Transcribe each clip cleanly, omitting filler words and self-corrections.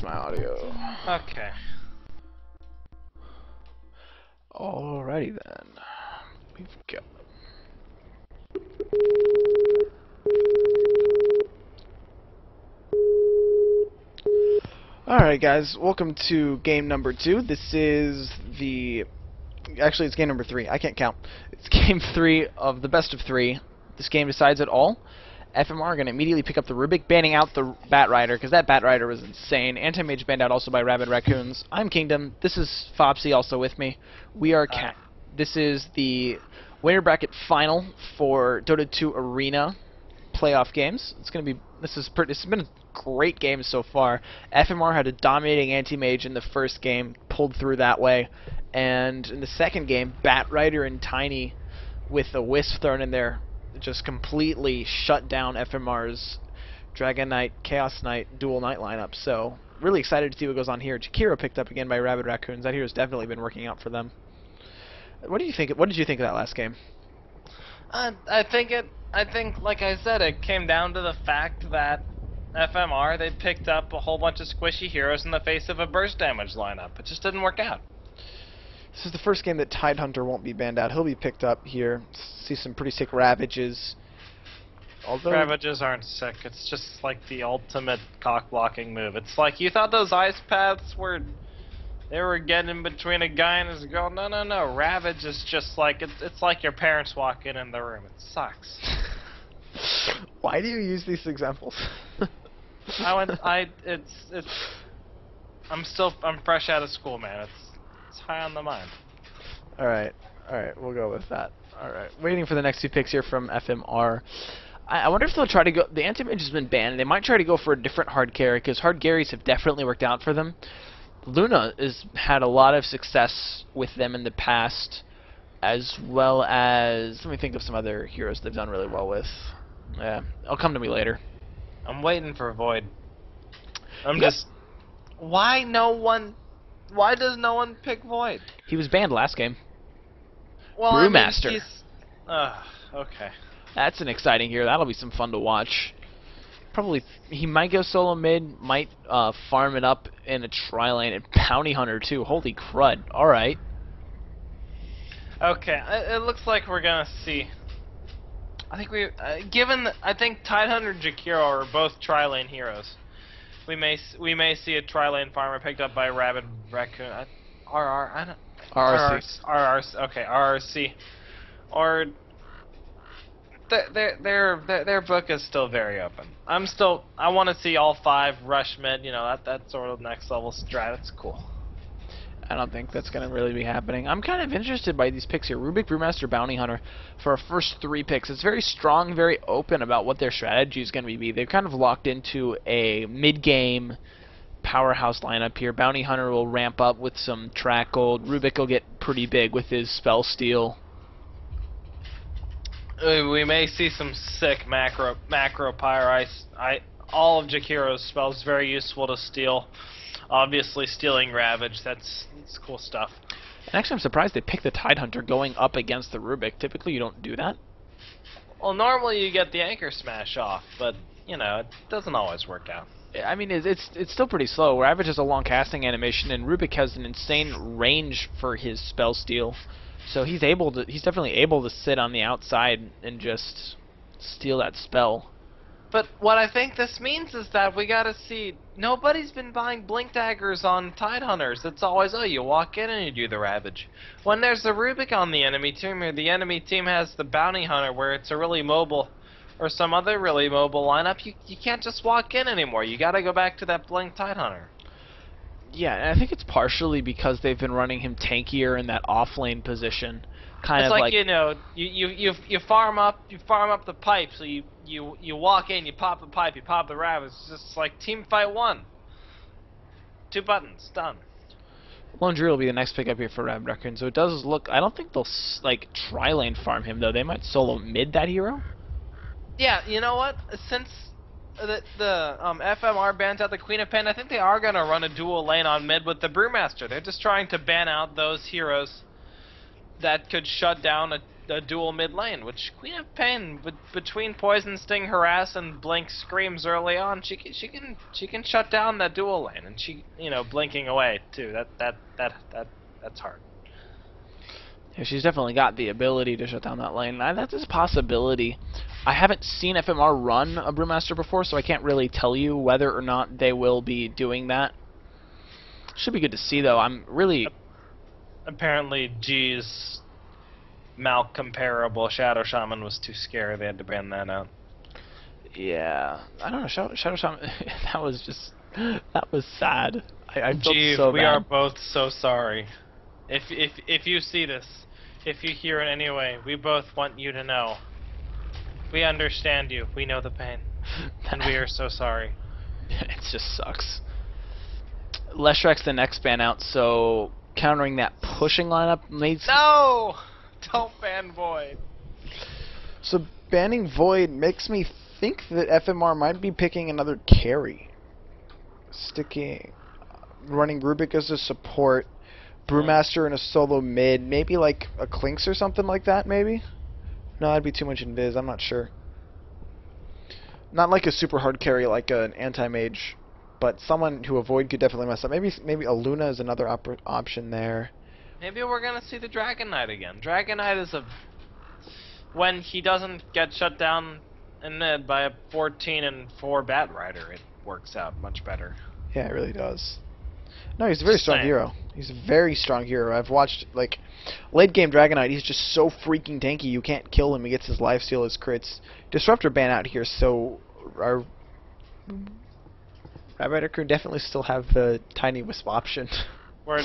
my audio. Okay. Alrighty then. We've got... Alright guys, welcome to game number 2. This is the... Actually, it's game number 3. I can't count. It's game 3 of the best of 3. This game decides it all. FMR are going to immediately pick up the Rubik, banning out the Bat Rider, because that Bat Rider was insane. Anti-Mage banned out also by Rabid Raccoons. I'm Kingdom. This is Fopsy also with me. We are This is the winner bracket final for Dota 2 Arena playoff games. It's going to be... This has been a great game so far. FMR had a dominating anti-mage in the first game, pulled through that way. And in the second game, Bat Rider and Tiny, with a Wisp thrown in there, just completely shut down FMR's Dragon Knight, Chaos Knight, Dual Knight lineup. So, really excited to see what goes on here. Jakiro picked up again by Rabid Raccoons. That hero's definitely been working out for them. What do you think? What did you think of that last game? I think, like I said, it came down to the fact that FMR, they picked up a whole bunch of squishy heroes in the face of a burst damage lineup. It just didn't work out. This is the first game that Tidehunter won't be banned out. He'll be picked up here. See some pretty sick Ravages. Although Ravages aren't sick. It's just like the ultimate cock-blocking move. It's like, you thought those ice paths were... They were getting in between a guy and his girl. No, no, no. Ravage is just like... It's like your parents walk in the room. It sucks. Why do you use these examples? I'm fresh out of school, man. It's high on the mind. Alright, we'll go with that. Alright, waiting for the next 2 picks here from FMR. I wonder if they'll try to go... The anti-mage has been banned. They might try to go for a different hard carry, because hard carries have definitely worked out for them. Luna has had a lot of success with them in the past, as well as... Let me think of some other heroes they've done really well with. Yeah, it'll come to me later. I'm waiting for Void. Why does no one pick Void? He was banned last game. Well, Brewmaster. Okay. That's an exciting hero. That'll be some fun to watch. Probably, he might go solo mid, might farm it up in a Trilane, and Bounty Hunter too. Holy crud. Alright. Okay, it looks like we're gonna see... I think I think Tidehunter and Jakiro are both Trilane heroes. We may see a Trilane farmer picked up by Rabid Raccoon. RRC. Okay, RRC. Or their book is still very open. I want to see all 5 rush mid. You know, that sort of next level strat. It's cool. I don't think that's going to really be happening. I'm kind of interested by these picks here. Rubik, Brewmaster, Bounty Hunter for our first 3 picks. It's very strong, very open about what their strategy is going to be. They've kind of locked into a mid-game powerhouse lineup here. Bounty Hunter will ramp up with some track gold. Rubik will get pretty big with his spell steal. We may see some sick macro pyre. All of Jakiro's spells very useful to steal. Obviously, stealing Ravage, that's cool stuff. And actually, I'm surprised they picked the Tidehunter going up against the Rubik. Typically, you don't do that. Well, normally you get the Anchor Smash off, but, you know, it doesn't always work out. I mean, it's still pretty slow. Ravage has a long casting animation, and Rubik has an insane range for his spell steal. So he's definitely able to sit on the outside and just steal that spell. But what I think this means is that we gotta see... Nobody's been buying Blink Daggers on Tidehunters. It's always, oh, you walk in and you do the Ravage. When there's a Rubik on the enemy team, or the enemy team has the Bounty Hunter, where it's a really mobile, or some other really mobile lineup, you can't just walk in anymore. You gotta go back to that Blink Tidehunter. Yeah, and I think it's partially because they've been running him tankier in that off-lane position. It's like, you know, you farm up the pipe, so you walk in, you pop the pipe, you pop the Ravage. It's just like team fight 1. 2 buttons, done. Lone Drew will be the next pick up here for Rabid Raccoon, so it does look... I don't think they'll, like, Trilane farm him, though. They might solo mid that hero. Yeah, you know what? Since the FMR bans out the Queen of Panda, I think they are going to run a dual lane on mid with the Brewmaster. They're just trying to ban out those heroes that could shut down a dual mid lane, which Queen of Pain, between Poison Sting, Harass, and Blink Screams early on, she can shut down that dual lane, and she, you know, blinking away too. That's hard. Yeah, she's definitely got the ability to shut down that lane. That's a possibility. I haven't seen FMR run a Brewmaster before, so I can't really tell you whether or not they will be doing that. Should be good to see, though. I'm really... Apparently, G's Malk comparable Shadow Shaman was too scary. They had to ban that out. Yeah. I don't know. Shadow Shaman... that was just... that was sad. I felt Gee, so bad. we are both so sorry. If you see this, if you hear it anyway, we both want you to know. We understand you. We know the pain. And we are so sorry. It just sucks. Leshrek's the next ban out, so countering that pushing lineup makes... No! Don't ban Void. So banning Void makes me think that FMR might be picking another carry. Running Rubik as a support, Brewmaster in a solo mid, maybe like a Clinks or something like that, maybe? No, that'd be too much invis, I'm not sure. Not like a super hard carry like an anti-mage, but someone who Avoid could definitely mess up. Maybe a Luna is another option there. Maybe we're gonna see the Dragon Knight again. Dragon Knight is a... when he doesn't get shut down in mid by a 14 and 4 Bat Rider, it works out much better. Yeah, it really does. No, he's a very strong hero. He's a very strong hero. I've watched, like, late game Dragon Knight, he's just so freaking tanky, you can't kill him. He gets his lifesteal, his crits. Disruptor ban out here, so our Rat Rider crew definitely still have the Tiny Wisp option. Where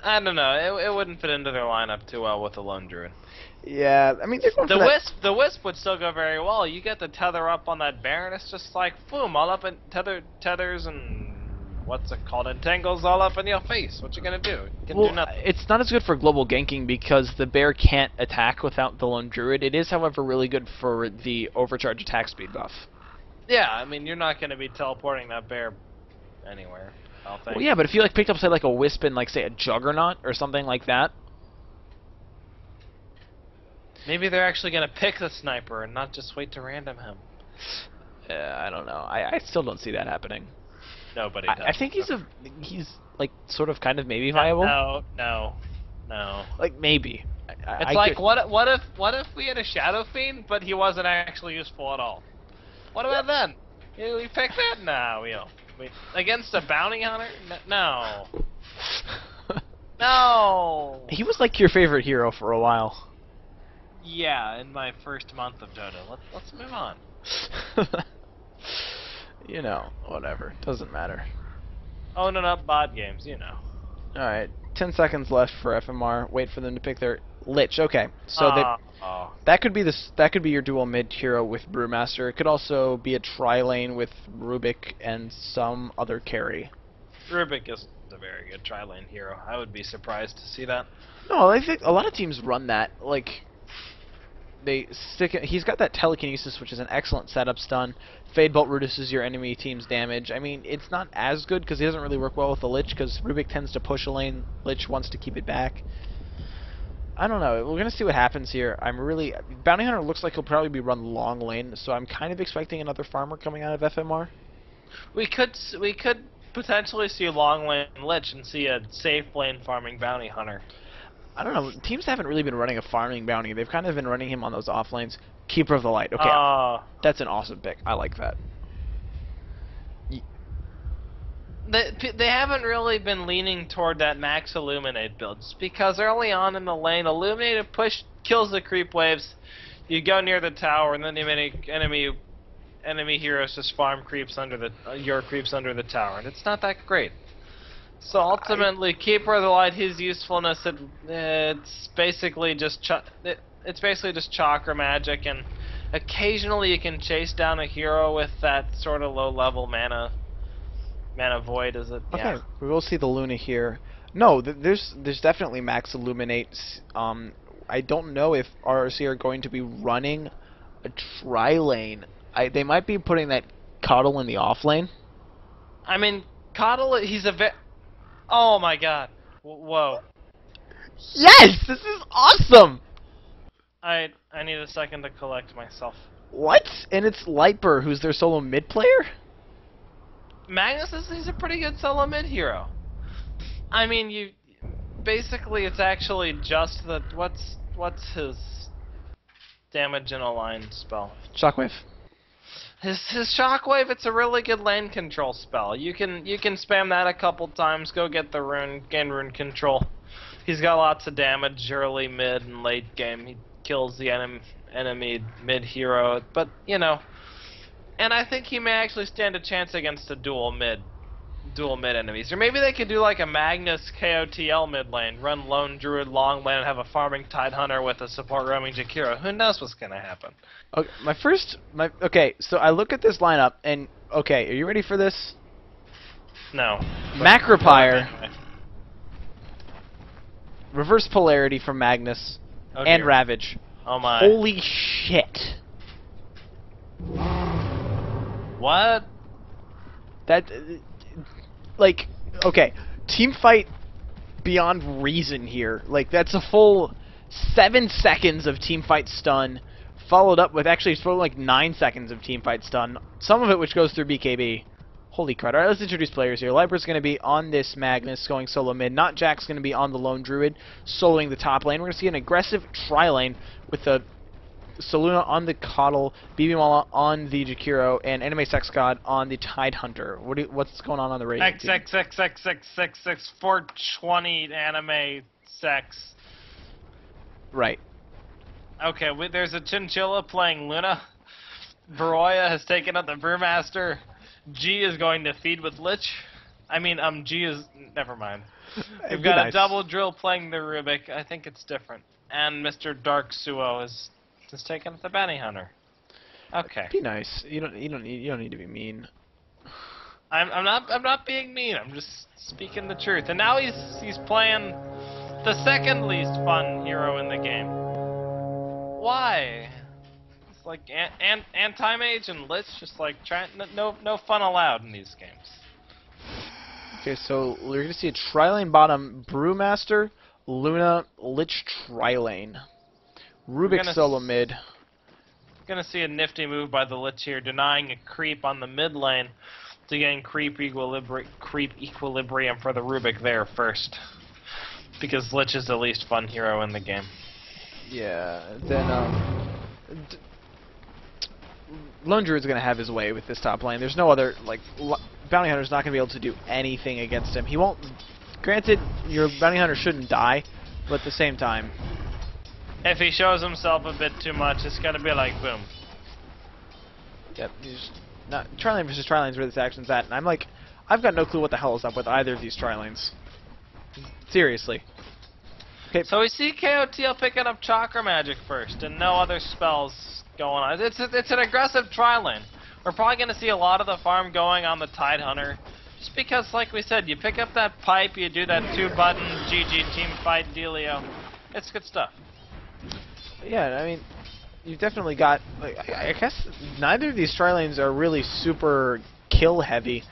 I don't know, it wouldn't fit into their lineup too well with the Lone Druid. Yeah, I mean, they're going for the Wisp would still go very well. You get the tether up on that Baron, it's just like, boom, all up in tethers and what's it called, entangles all up in your face. What you gonna do? You can do nothing. It's not as good for global ganking because the bear can't attack without the Lone Druid. It is, however, really good for the overcharge attack speed buff. Yeah, I mean, you're not gonna be teleporting that bear anywhere, I don't think. Well, yeah, but if you like picked up, say, like a Wisp and, like, say, a Juggernaut or something like that. Maybe they're actually gonna pick the sniper and not just wait to random him. I don't know. I still don't see that happening. Nobody does. I think he's like sort of kind of maybe viable. No. Like maybe. It's like what if we had a Shadow Fiend but he wasn't actually useful at all? What about then? We pick that? No, we don't. Against a bounty hunter? No. No. He was like your favorite hero for a while. Yeah, in my first month of Dota. Let's move on. You know, whatever. Doesn't matter. Owning up bot games, you know. Alright, 10 seconds left for FMR. Wait for them to pick their Lich. Okay, so that could be your dual mid hero with Brewmaster. It could also be a tri-lane with Rubik and some other carry. Rubik is a very good tri-lane hero. I would be surprised to see that. No, I think a lot of teams run that. Like, they stick it. He's got that telekinesis, which is an excellent setup stun. Fade Bolt reduces your enemy team's damage. I mean, it's not as good because he doesn't really work well with the Lich because Rubik tends to push a lane. Lich wants to keep it back. I don't know. We're gonna see what happens here. Bounty Hunter looks like he'll probably be run long lane, so I'm kind of expecting another farmer coming out of FMR. We could potentially see long lane Lich and see a safe lane farming Bounty Hunter. I don't know. Teams haven't really been running a farming bounty. They've kind of been running him on those off lanes. Keeper of the Light. Okay, that's an awesome pick. I like that. They haven't really been leaning toward that max Illuminate builds because early on in the lane, Illuminate kills the creep waves. You go near the tower, and then the enemy heroes just farm creeps under your creeps under the tower, and it's not that great. So ultimately, Keeper of the Light, his usefulness, it's basically just chakra magic, and occasionally you can chase down a hero with that sort of low-level mana void. Is it? Okay, yeah. we will see the Luna here. No, there's definitely max Illuminate. I don't know if RRC are going to be running a tri-lane. They might be putting that Coddle in the off lane. I mean, Coddle, oh my god. Whoa. Yes! This is awesome! I need a second to collect myself. What? And it's Lightburr, who's their solo mid player? Magnus he's a pretty good solo mid hero. I mean, basically it's actually just that what's his damage in a line spell? Shockwave. His shockwave, it's a really good lane control spell. You can spam that a couple times, go get the rune, gain rune control. He's got lots of damage early, mid, and late game. He kills the enemy mid hero, but you know, and I think he may actually stand a chance against a dual mid enemies. Or maybe they could do like a Magnus KOTL mid lane, run Lone Druid long lane, and have a farming Tidehunter with a support roaming Jakiro. Who knows what's gonna happen? Okay, okay, so I look at this lineup, and okay, are you ready for this? No. Macropyre, reverse polarity from Magnus, Oh, and dear. Ravage. Oh my. Holy shit! What? That, like, okay, team fight beyond reason here. Like, that's a full 7 seconds of team fight stun, followed up with actually sort of like 9 seconds of team fight stun. Some of it which goes through BKB. Holy crud. Alright, let's introduce players here. Libr's going to be on this Magnus going solo mid. Not Jack's going to be on the Lone Druid, soloing the top lane. We're going to see an aggressive Trilane with the Saluna on the Coddle, BB on the Jakiro, and Anime Sex God on the Tidehunter. What's going on the radio team? XXXXXXX 420 anime sex. Right. Okay, there's a Chinchilla playing Luna. Baroya has taken up the Brewmaster. G is going to feed with Lich. I mean, G is... Never mind. We've got a double drill playing the Rubik. I think it's different. And Mr. Dark Suo is taking up the Bounty Hunter. Okay. Be nice. You don't need to be mean. I'm not being mean. I'm just speaking the truth. And now he's playing the second least fun hero in the game. Why? It's like anti-mage and Lich, just like no fun allowed in these games. Okay, so we're gonna see a Trilane bottom, Brewmaster, Luna, Lich Trilane, Rubik solo mid. Gonna see a nifty move by the Lich here, denying a creep on the mid lane to gain creep equilibrium for the Rubik there first, because Lich is the least fun hero in the game. Yeah, then Lone Druid's gonna have his way with this top lane. There's no other, like, Bounty Hunter's not gonna be able to do anything against him. He won't. Granted, your Bounty Hunter shouldn't die, but at the same time, if he shows himself a bit too much, it's gonna be like boom. Yep, he's not Trilane versus Trilane's where this action's at, and I'm like, I've got no clue what the hell is up with either of these Trilanes. Seriously. Okay. So we see KOTL picking up Chakra Magic first, and no other spells going on. It's an aggressive Trilane. We're probably going to see a lot of the farm going on the Tidehunter, just because, like we said, you pick up that pipe, you do that 2-button GG team fight dealio. It's good stuff. Yeah, I mean, you've definitely got, like, I guess neither of these Trilanes are really super kill heavy.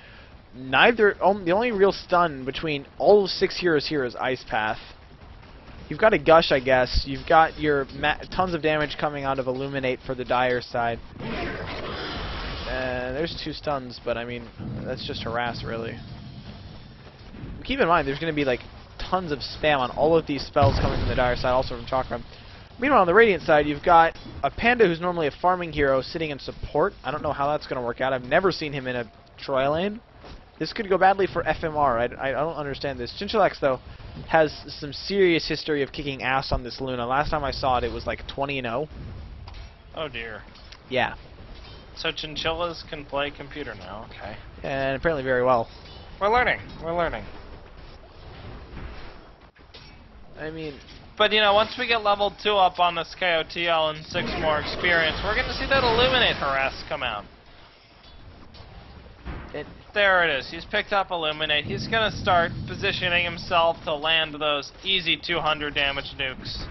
The only real stun between all 6 heroes here is Ice Path. You've got a Gush, I guess. You've got your tons of damage coming out of Illuminate for the Dire side. There's 2 stuns, but I mean, that's just harass, really. Keep in mind, there's going to be like tons of spam on all of these spells coming from the Dire side, also from Chakra. Meanwhile, on the Radiant side, you've got a Panda who's normally a farming hero sitting in support. I don't know how that's going to work out. I've never seen him in a Trilane. This could go badly for FMR. I don't understand this. Chinchillax, though, has some serious history of kicking ass on this Luna. Last time I saw it, it was like 20-0. Oh dear. Yeah. So chinchillas can play computer now, okay. And apparently very well. We're learning. We're learning. I mean... But, you know, once we get level 2 up on this KOTL and 6 more experience, we're going to see that Illuminate harass come out. There it is. He's picked up Illuminate. He's going to start positioning himself to land those easy 200 damage nukes.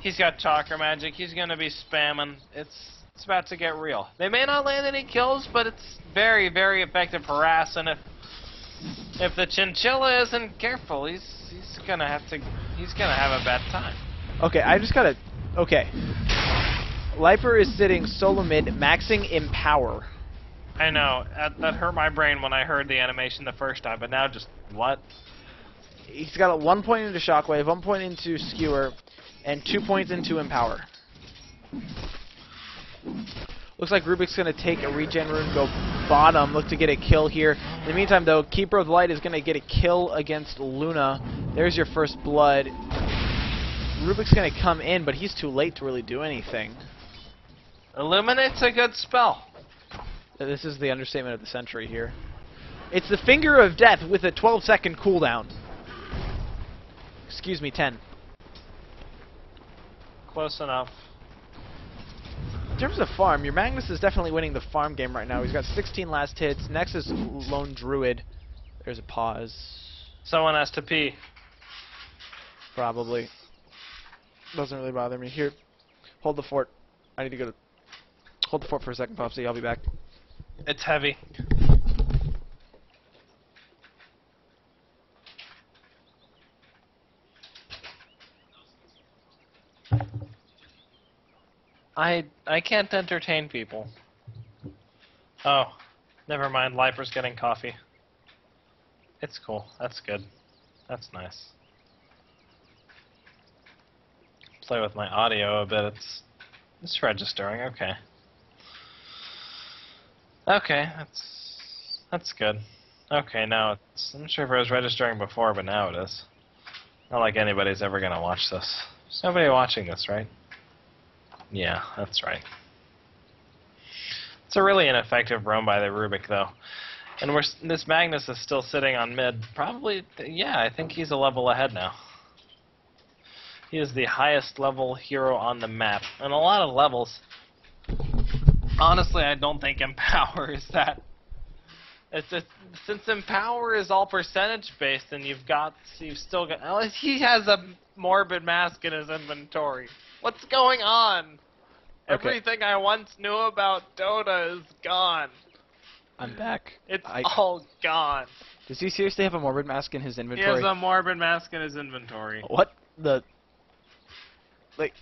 He's got Chakra Magic. He's going to be spamming. It's about to get real. They may not land any kills, but it's very, very effective harass. And if the Chinchilla isn't careful, he's going to have to He's gonna have a bad time. Okay, I just gotta... Okay. Lifer is sitting solo mid, maxing Empower. I know. That hurt my brain when I heard the animation the first time, but now just... What? He's got 1 point into Shockwave, 1 point into Skewer, and 2 points into Empower. Looks like Rubik's going to take a regen rune, go bottom, look to get a kill here. In the meantime, though, Keeper of the Light is going to get a kill against Luna. There's your first blood. Rubik's going to come in, but he's too late to really do anything. Illuminate's a good spell. This is the understatement of the century here. It's the Finger of Death with a 12-second cooldown. Excuse me, 10. Close enough. In terms of farm, your Magnus is definitely winning the farm game right now. He's got 16 last hits. Next is Lone Druid. There's a pause. Someone has to pee. Probably. Doesn't really bother me. Here, hold the fort. I need to go to... Hold the fort for a second, Popsy. I'll be back. It's heavy. I can't entertain people. Oh, never mind. Lifer's getting coffee. It's cool. That's good. That's nice. Play with my audio a bit. It's registering. Okay. Okay, that's good. Okay, now it's... I'm not sure if it was registering before, but now it is. Not like anybody's ever gonna watch this. There's nobody watching this, right? Yeah, that's right. It's a really ineffective roam by the Rubik, though. And this Magnus is still sitting on mid. Probably, yeah, I think he's a level ahead now. He is the highest level hero on the map. And a lot of levels. Honestly, I don't think Empower is that. Since Empower is all percentage based, and you've still got... He has a Morbid Mask in his inventory. What's going on? Okay. Everything I once knew about Dota is gone. I'm back. It's all gone. Does he seriously have a Morbid Mask in his He inventory? has a Morbid Mask in his inventory. What the... Like...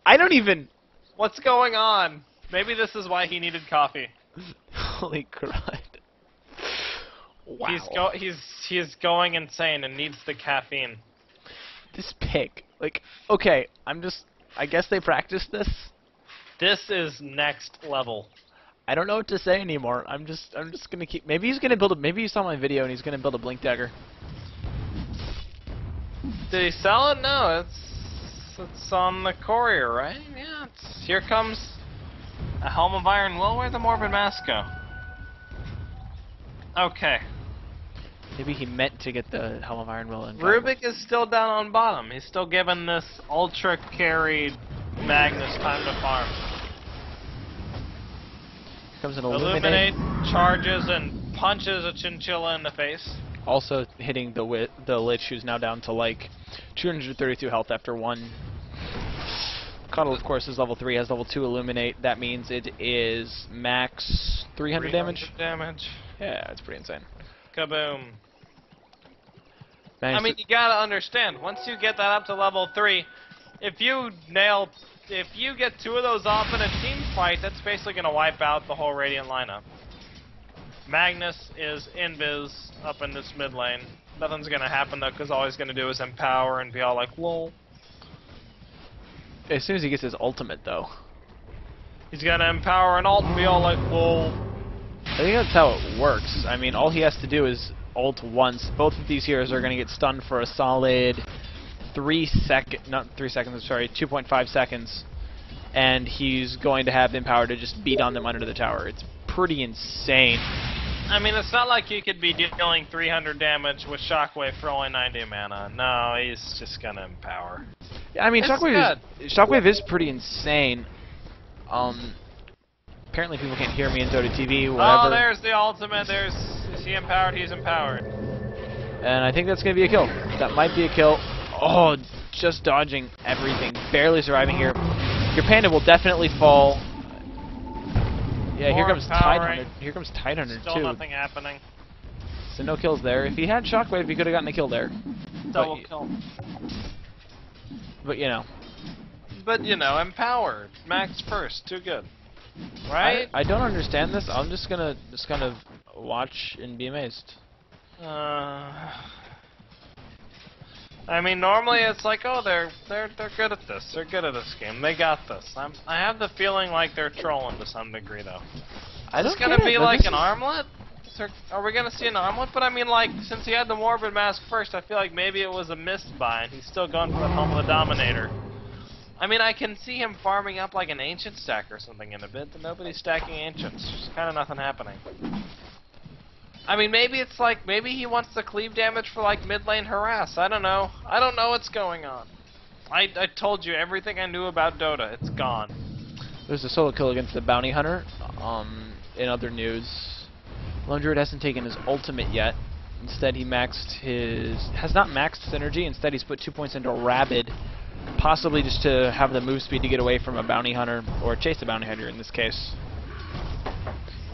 I don't even... What's going on? Maybe this is why he needed coffee. Holy crud. Wow. He's going insane and needs the caffeine. This pick. Like, okay, I guess they practiced this. This is next level. I don't know what to say anymore. I'm just gonna keep... Maybe he's gonna build a... Maybe you saw my video and he's gonna build a Blink Dagger. Did he sell it? No, it's on the courier, right? Yeah, here comes a Helm of Iron Will. Where'd the Morbid Mask go? Okay. Maybe he meant to get the Helm of Iron Will in. Rubik is still down on bottom. He's still giving this ultra carried Magnus time to farm. Comes an Illuminate, charges, and punches a Chinchilla in the face. Also hitting the Lich, who's now down to like 232 health after one. Cuddle, of course, is level 3, has level 2 Illuminate. That means it is max 300 damage. Yeah, it's pretty insane. Kaboom. I mean, you gotta understand, once you get that up to level 3, if you get 2 of those off in a team fight, that's basically gonna wipe out the whole Radiant lineup. Magnus is invis up in this mid lane. Nothing's gonna happen though, because all he's gonna do is empower and be all like, lol. As soon as he gets his ultimate, though. He's gonna empower and ult and be all like, lol. I think that's how it works. I mean, all he has to do is ult once. Both of these heroes are going to get stunned for a solid 2.5 seconds. And he's going to have Empower to just beat on them under the tower. It's pretty insane. I mean, it's not like you could be dealing 300 damage with Shockwave for only 90 mana. No, he's just going to empower. Yeah, I mean, Shockwave is pretty insane. Apparently people can't hear me in Dota TV, whatever. Oh, there's the ultimate. Is he empowered? He's empowered. And I think that's going to be a kill. That might be a kill. Oh, just dodging everything. Barely surviving here. Your Panda will definitely fall. Yeah, here comes Tidehunter. Here comes Tidehunter, too. Still nothing happening. So no kills there. If he had Shockwave, he could have gotten a kill there. Double kill. But you know. But you know, empowered. Max first, too good. Right? I don't understand this. I'm just gonna kind of watch and be amazed. I mean, normally it's like, oh, they're good at this. They're good at this game. They got this. I have the feeling like they're trolling to some degree, though. Is this gonna be like an armlet? Are we gonna see an armlet? But I mean, like, since he had the Morbid Mask first, I feel like maybe it was a missed buy, and he's still going for the Home of the Dominator. I mean, I can see him farming up like an Ancient stack or something in a bit, but nobody's stacking Ancients. There's kind of nothing happening. I mean, maybe it's like, maybe he wants to cleave damage for like mid lane harass. I don't know. I don't know what's going on. I told you everything I knew about Dota. It's gone. There's a solo kill against the Bounty Hunter. In other news, Lone Druid hasn't taken his ultimate yet. Instead, he has not maxed synergy. Instead, he's put 2 points into Rabid, possibly just to have the move speed to get away from a Bounty Hunter, or chase a Bounty Hunter in this case.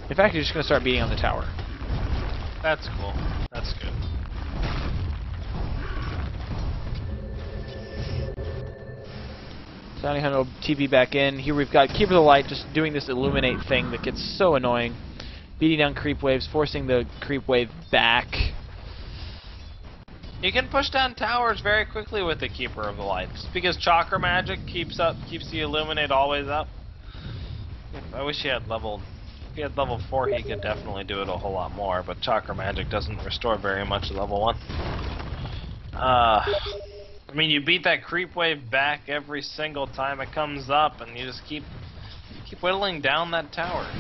In fact, he's just going to start beating on the tower. That's cool. That's good. Bounty Hunter will TP back in. Here we've got Keeper of the Light just doing this Illuminate thing that gets so annoying. Beating down creep waves, forcing the creep wave back. You can push down towers very quickly with the Keeper of the Light, because Chakra Magic keeps the Illuminate always up. I wish he had level. If he had level 4, he could definitely do it a whole lot more, but Chakra Magic doesn't restore very much at level 1. I mean, you beat that creep wave back every single time it comes up, and you just keep whittling down that tower.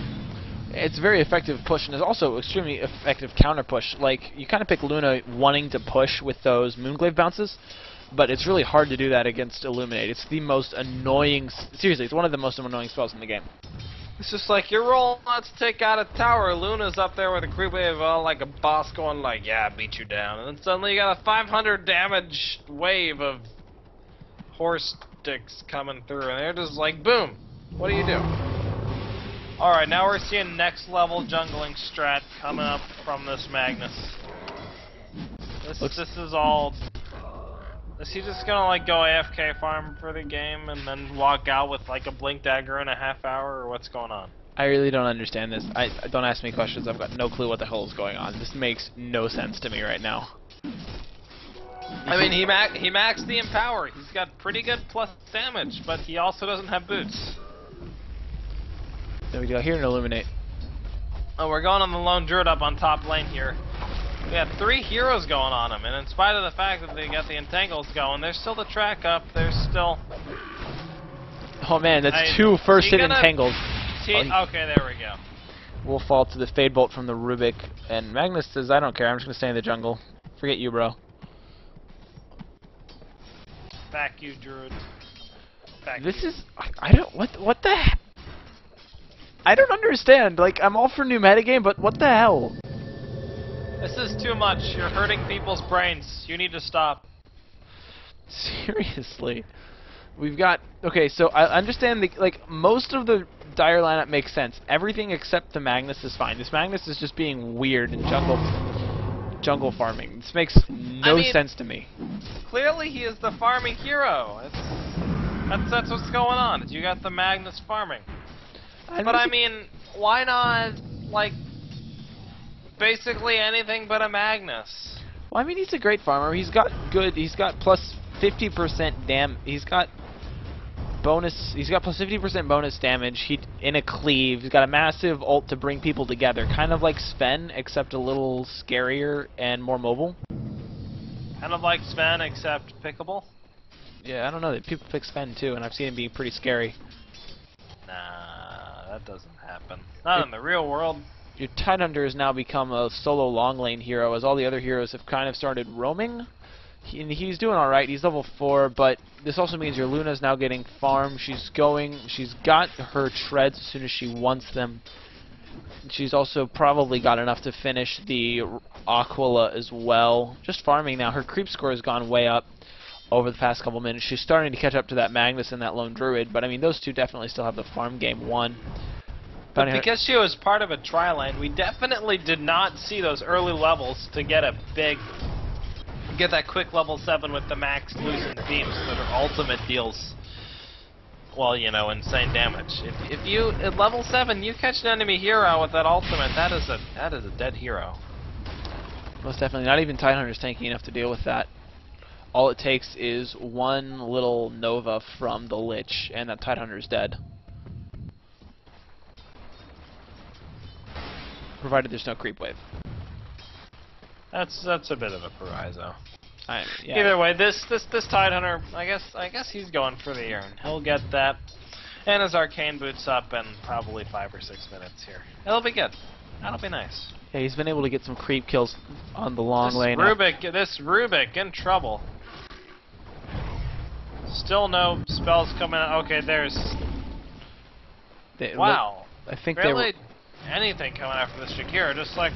It's a very effective push, and it's also extremely effective counter push. Like, you kind of pick Luna wanting to push with those Moonglaive bounces, but it's really hard to do that against Illuminate. It's the most annoying, seriously, it's one of the most annoying spells in the game. It's just like, you're rolling out to take out a tower, Luna's up there with a creep wave, like a boss going like, yeah, I beat you down. And then suddenly you got a 500 damage wave of horse sticks coming through, and they're just like, boom, what do you do? Alright, now we're seeing next level jungling strat coming up from this Magnus. This is all... Is he just gonna like go AFK farm for the game and then walk out with like a blink dagger in a half hour, or what's going on? I really don't understand this. Don't ask me questions. I've got no clue what the hell is going on. This makes no sense to me right now. I mean, he maxed the Empower. He's got pretty good plus damage, but he also doesn't have boots. There we go. Here in Illuminate. Oh, we're going on the Lone Druid up on top lane here. We got 3 heroes going on him, and in spite of the fact that they got the entangles going, there's still the track up. There's still... Oh man, that's 2 first hit entangles. Okay, there we go. We'll fall to the Fade Bolt from the Rubik, and Magnus says, I don't care, I'm just going to stay in the jungle. Forget you, bro. Back you, Druid. Back this you. is... I don't... What the heck? I don't understand. Like, I'm all for new metagame, but what the hell? This is too much. You're hurting people's brains. You need to stop. Seriously. We've got... Okay, so I understand, like, most of the Dire lineup makes sense. Everything except the Magnus is fine. This Magnus is just being weird in jungle farming. This makes no sense to me. Clearly he is the farming hero. That's what's going on. You got the Magnus farming. But I mean, why not, like... basically anything but a Magnus. Well, I mean, he's a great farmer. He's got plus 50% he's got plus 50% bonus damage. In a cleave. He's got a massive ult to bring people together. Kind of like Sven, except a little scarier and more mobile. Kind of like Sven, except pickable? Yeah, I don't know. People pick Sven too, and I've seen him be pretty scary. Nah, that doesn't happen. Not in the real world. Your Tidehunter has now become a solo long lane hero, as all the other heroes have kind of started roaming. He's doing alright, he's level 4, but this also means your Luna's now getting farmed. She's got her treads as soon as she wants them. She's also probably got enough to finish the Aquila as well. Just farming now. Her creep score has gone way up over the past couple minutes. She's starting to catch up to that Magnus and that Lone Druid, but I mean, those two definitely still have the farm game won. But because she was part of a Trilane, we definitely did not see those early levels to get a big get that quick level 7 with the max loosened beams that are ultimate deals. Well, you know, insane damage. If you at level 7 you catch an enemy hero with that ultimate, that is a dead hero. Most definitely. Not even Tidehunter's tanky enough to deal with that. All it takes is one little Nova from the Lich, and that Tidehunter's dead. Provided there's no creep wave. That's a bit of a proviso. Yeah. Either way, this Tidehunter, I guess he's going for the urn. He'll get that, and his arcane boots up in probably 5 or 6 minutes here. It'll be good. That'll be nice. Yeah, he's been able to get some creep kills on the long lane. This Rubik in trouble. Still no spells coming out. Okay, there's. Wow. I think barely anything coming out from this Shakira. Just like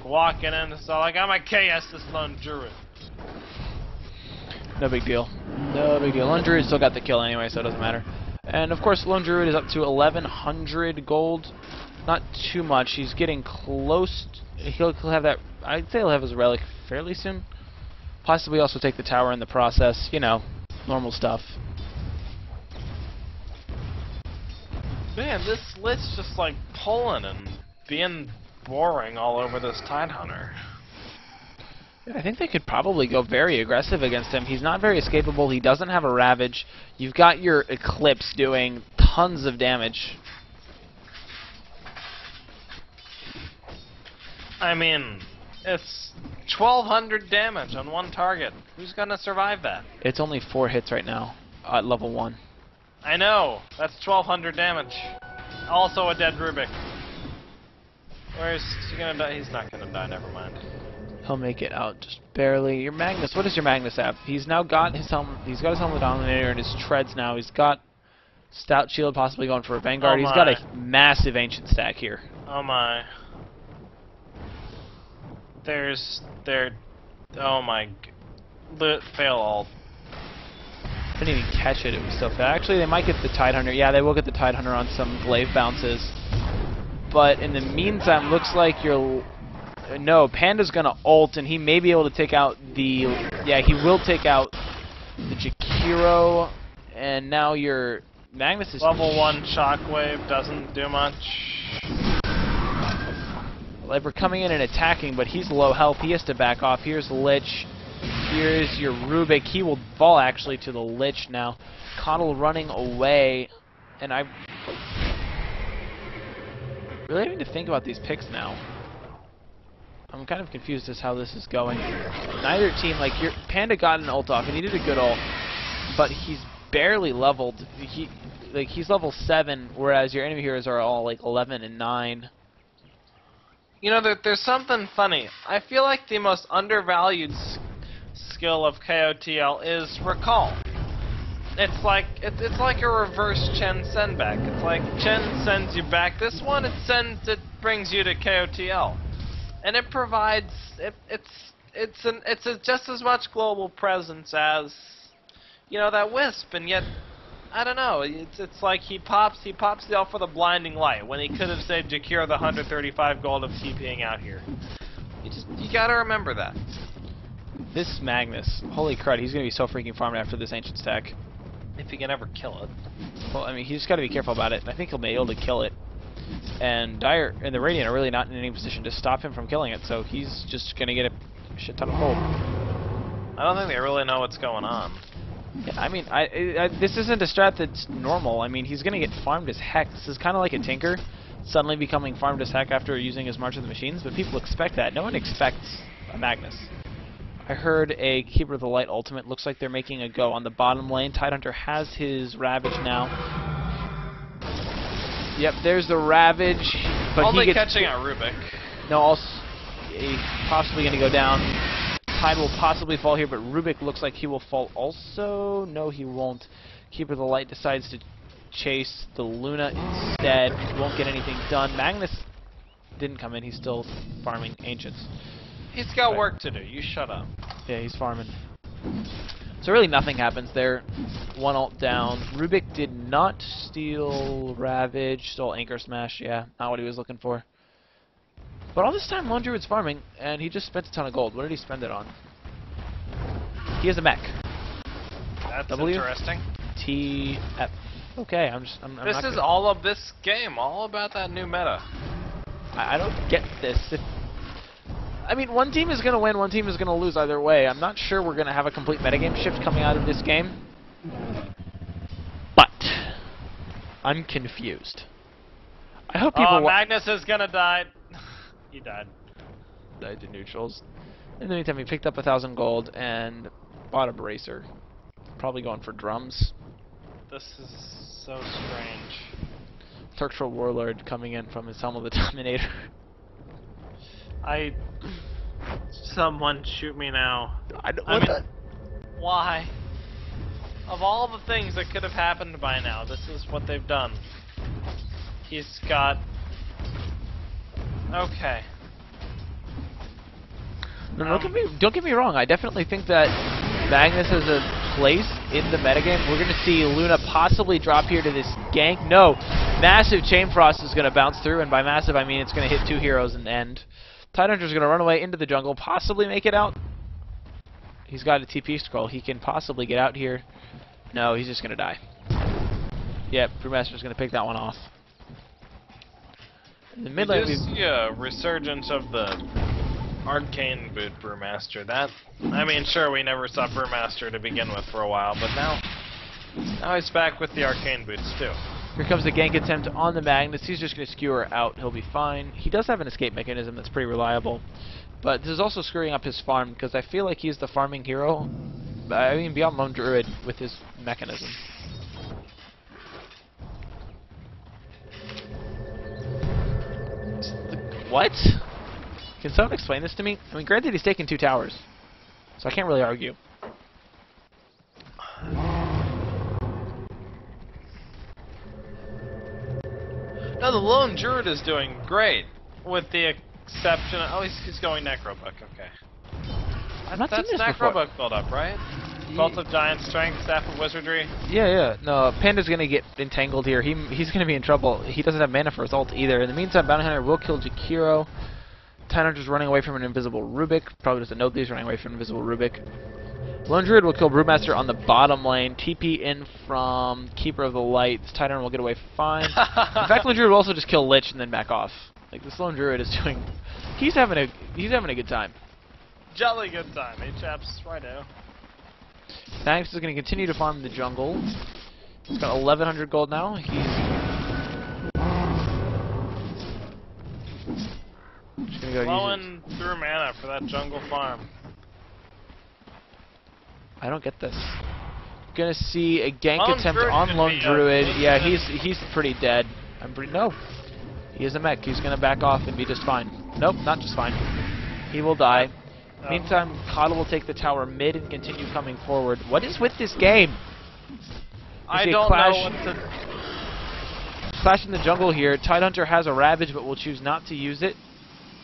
walking in. It's all like, I'm a KS this lone druid. No big deal. No big deal. Lone Druid still got the kill anyway, so it doesn't matter. And of course, Lone Druid is up to 1,100 gold. Not too much. He's getting close. He'll have that. I'd say he'll have his relic fairly soon. Possibly also take the tower in the process. You know, normal stuff. Man, this Lich's just like pulling and being boring all over this Tidehunter. I think they could probably go very aggressive against him. He's not very escapable. He doesn't have a Ravage. You've got your Eclipse doing tons of damage. I mean, it's 1,200 damage on one target. Who's gonna survive that? It's only 4 hits right now at level 1. I know. That's 1,200 damage. Also a dead Rubik. Where is he gonna die? He's not gonna die. Never mind. He'll make it out just barely. Your Magnus. What does your Magnus have? He's now got his helmet. He's got his helmet dominator and his treads now. He's got stout shield, possibly going for a Vanguard. He's got a massive ancient stack here. Oh my. Oh my. Fail ult. Didn't even catch it. It was so fast. Actually, they might get the Tidehunter. Yeah, they will get the Tidehunter on some glaive bounces. But in the meantime, looks like you're. No, Panda's gonna ult, and he may be able to take out the. Yeah, he will take out the Jakiro, and now your Magnus is level 1 shockwave doesn't do much. Like we're coming in and attacking, but he's low health. He has to back off. Here's Lich. Here's your Rubik. He will fall actually to the Lich now. Coddle running away, and I really having to think about these picks now. I'm kind of confused as how this is going. Neither team, like your Panda got an ult off, and he did a good ult, but he's barely leveled. He's level 7, whereas your enemy heroes are all like 11 and 9. You know, there's something funny. I feel like the most undervalued skill of KOTL is Recall. It's like a reverse Chen send back. It's like Chen sends you back. This one it brings you to KOTL. And it provides it's just as much global presence as, you know, that Wisp, and yet I don't know. It's like he pops the elf with a blinding light when he could have saved Jakiro the 135 gold of TPing out here. You gotta remember that. This Magnus, holy crud, he's gonna be so freaking farmed after this ancient stack. If he can ever kill it. Well, I mean, he's got to be careful about it. I think he'll be able to kill it. And Dire and the Radiant are really not in any position to stop him from killing it, so he's just going to get a shit ton of gold. I don't think they really know what's going on. Yeah, I mean, this isn't a strat that's normal. I mean, he's going to get farmed as heck. This is kind of like a Tinker suddenly becoming farmed as heck after using his March of the Machines, but people expect that. No one expects a Magnus. I heard a Keeper of the Light ultimate. Looks like they're making a go on the bottom lane. Tidehunter has his Ravage now. Yep, there's the Ravage, but only he gets catching out Rubik. No, also he's possibly going to go down. Tide will possibly fall here, but Rubik looks like he will fall also. No, he won't. Keeper of the Light decides to chase the Luna instead. Won't get anything done. Magnus didn't come in. He's still farming Ancients. He's got work to do. You shut up. Yeah, he's farming. So really nothing happens there. One ult down. Rubik did not steal Ravage. Stole Anchor Smash. Yeah, not what he was looking for. But all this time, Lone Druid's farming, and he just spent a ton of gold. What did he spend it on? He has a mech. That's W? interesting. T F. Okay, I'm This not is gonna, all of this game, all about that new meta. I don't get this. I mean, one team is gonna win, one team is gonna lose either way. I'm not sure we're gonna have a complete metagame shift coming out of this game. But I'm confused. I hope people. Magnus is gonna die. He died. Died to neutrals. In the meantime, he picked up 1,000 gold and bought a bracer. Probably going for drums. This is so strange. Turktroll Warlord coming in from his Helm of the Dominator. Someone shoot me now. I mean, why? Of all the things that could have happened by now, this is what they've done. He's got... Okay. No, don't get me wrong. I definitely think that Magnus has a place in the metagame. We're going to see Luna possibly drop here to this gank. No, massive Chain Frost is going to bounce through, and by massive I mean it's going to hit 2 heroes and end. Tidehunter's going to run away into the jungle, possibly make it out. He's got a TP scroll. He can possibly get out here. No, he's just going to die. Yep, Brewmaster's going to pick that one off. In the mid lane, we see a resurgence of the Arcane Boot Brewmaster. That, I mean, sure, we never saw Brewmaster to begin with for a while, but now he's back with the Arcane Boots too. Here comes the gank attempt on the Magnus. He's just going to skewer out. He'll be fine. He does have an escape mechanism that's pretty reliable, but this is also screwing up his farm because I feel like he's the farming hero. I mean, beyond Lone Druid with his mechanism. What? Can someone explain this to me? I mean, granted, he's taken 2 towers, so I can't really argue. No, the Lone Druid is doing great, with the exception of... Oh, he's going Necrobook, okay. I've That's Necrobook build-up, right? Bolt of Giant Strength, Staff of Wizardry. Yeah. No, Panda's gonna get entangled here. He's gonna be in trouble. He doesn't have mana for his ult either. In the meantime, Bounty Hunter will kill Jakiro. Tidehunter's running away from an invisible Rubik. Probably doesn't know that he's running away from an invisible Rubik. Lone Druid will kill Brewmaster on the bottom lane. TP in from Keeper of the Light. This Tidehunter will get away fine. In fact, Lone Druid will also just kill Lich and then back off. Like, this Lone Druid is doing... He's having a good time. Jolly good time, eh, chaps? Righto. Magnus is going to continue to farm the jungle. He's got 1,100 gold now. He's just going to go flowing through mana for that jungle farm. I don't get this. Gonna see a gank Lone attempt Druid on Lone Druid. Yeah, he's he's pretty dead. No. He is a mech. He's gonna back off and be just fine. Nope, not just fine. He will die. Meantime, Coddle will take the tower mid and continue coming forward. What is with this game? I don't know what to... Clash in the jungle here. Tidehunter has a Ravage, but will choose not to use it.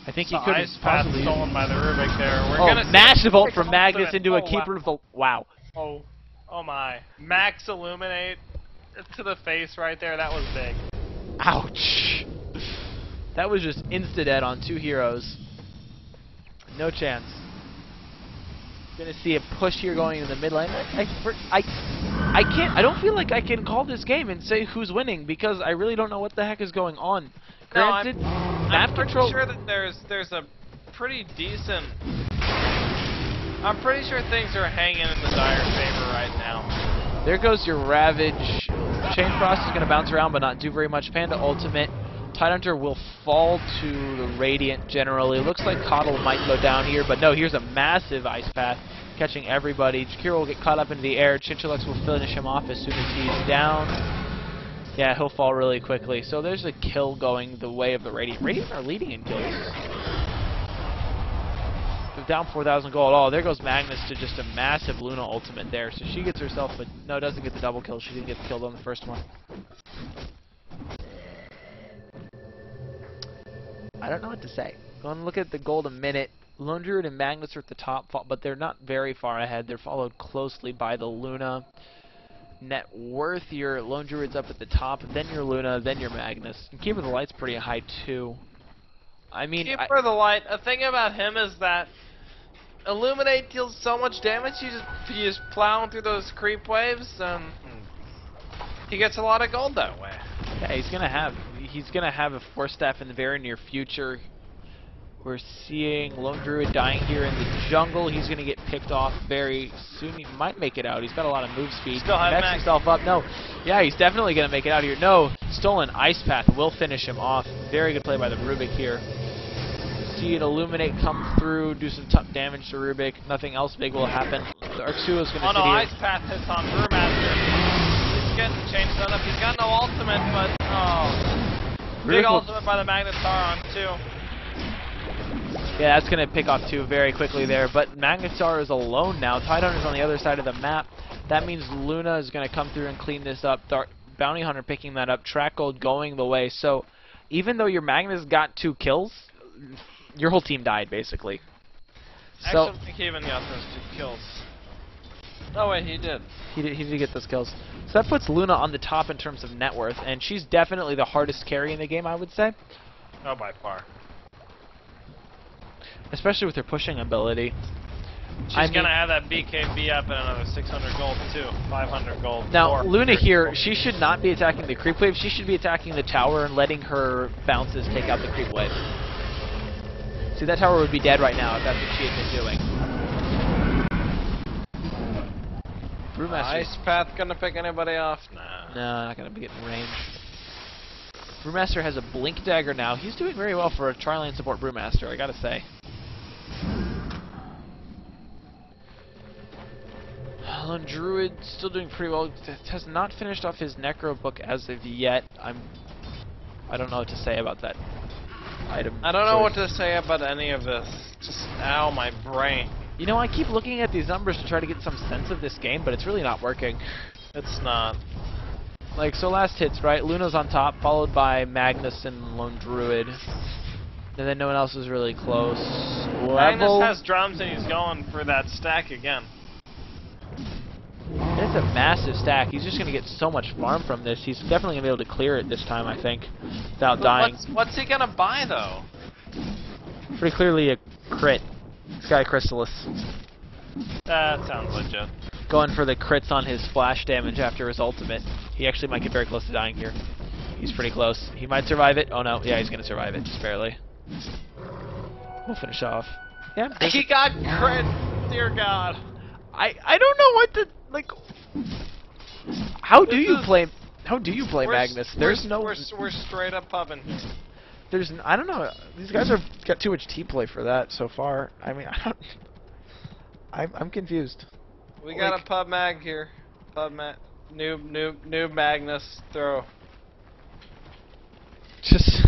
I think he could have possibly... stolen by the Rubik there. We're gonna massive ult from Magnus into a Keeper of the... Wow. Oh my. Max Illuminate to the face right there. That was big. Ouch. That was just insta-dead on 2 heroes. No chance. Gonna see a push here going in the mid lane. I don't feel like I can call this game and say who's winning because I really don't know what the heck is going on. Granted, I'm pretty sure that there's a pretty decent... I'm pretty sure things are hanging in the Dire favor right now. There goes your Ravage. Chain Frost is gonna bounce around but not do very much. Panda ultimate. Tidehunter will fall to the Radiant generally. Looks like Coddle might go down here, but no, here's a massive Ice Path catching everybody. Jakiro will get caught up into the air. Chinchalex will finish him off as soon as he's down. Yeah, he'll fall really quickly. So there's a kill going the way of the Radiant. Radiant are leading in kills. They're down 4,000 gold. Oh, there goes Magnus to just a massive Luna ultimate there. So she gets herself, but no, doesn't get the double kill. She didn't get killed on the first one. I don't know what to say. Go and look at the gold a minute. Lone Druid and Magnus are at the top, but they're not very far ahead. They're followed closely by the Luna. Net worth, your Lone Druid's up at the top, then your Luna, then your Magnus. And Keeper of the Light's pretty high too. I mean, Keeper of the Light, a thing about him is that Illuminate deals so much damage. You just plowing through those creep waves, and he gets a lot of gold that way. Yeah, he's gonna have a force staff in the very near future. We're seeing Lone Druid dying here in the jungle. He's gonna get picked off very soon. He might make it out. He's got a lot of move speed. Still have Messed himself up. No. Yeah, he's definitely gonna make it out here. No. Stolen Ice Path will finish him off. Very good play by the Rubik here. See it Illuminate come through, do some tough damage to Rubik. Nothing else big will happen. The Arxuo's gonna sit here. Ice Path hits on Brewmaster. He's getting changed up. He's got no ultimate, but big ultimate by the Magnus on too. Yeah, that's going to pick off two very quickly there, but Magnetar is alone now. Tidehunter's on the other side of the map. That means Luna is going to come through and clean this up. Bounty Hunter picking that up. Track Gold going the way. So even though your Magnus got 2 kills, your whole team died, basically. I So actually think he even got those 2 kills. Oh wait, he did. He did get those kills. So that puts Luna on the top in terms of net worth, and she's definitely the hardest carry in the game, I would say. Oh, by far. Especially with her pushing ability. She's gonna have that BKB up and another 600 gold too, 500 gold. Now, Luna here, she should not be attacking the creep wave. She should be attacking the tower and letting her bounces take out the creep wave. See, that tower would be dead right now if that's what she had been doing. Brewmaster. Ice Path gonna pick anybody off? Nah. No, not gonna be getting range. Brewmaster has a Blink Dagger now. He's doing very well for a Trilane support Brewmaster, I gotta say. Lone Druid still doing pretty well. Has not finished off his Necro book as of yet. I don't know what to say about that item. I don't know what to say about any of this. Just ow, my brain. You know, I keep looking at these numbers to try to get some sense of this game, but it's really not working. It's not. Like, so last hits, right? Luna's on top, followed by Magnus and Lone Druid. And then no one else is really close. Magnus has drums and he's going for that stack again. It's a massive stack. He's just going to get so much farm from this. He's definitely going to be able to clear it this time, I think, without dying. What's he going to buy, though? Pretty clearly a crit. Sky Chrysalis. That sounds legit. Going for the crits on his splash damage after his ultimate. He actually might get very close to dying here. He's pretty close. He might survive it. Oh no, yeah, he's going to survive it, just barely. We'll finish off. Yeah. He got crit. Dear God. I don't know what to, like, how do you play Magnus? There's no... We're straight up pubbing. I don't know. These guys have got too much T-play for that so far. I mean, I'm confused. We got a pub mag here. Pub mag. Noob Magnus throw. Just...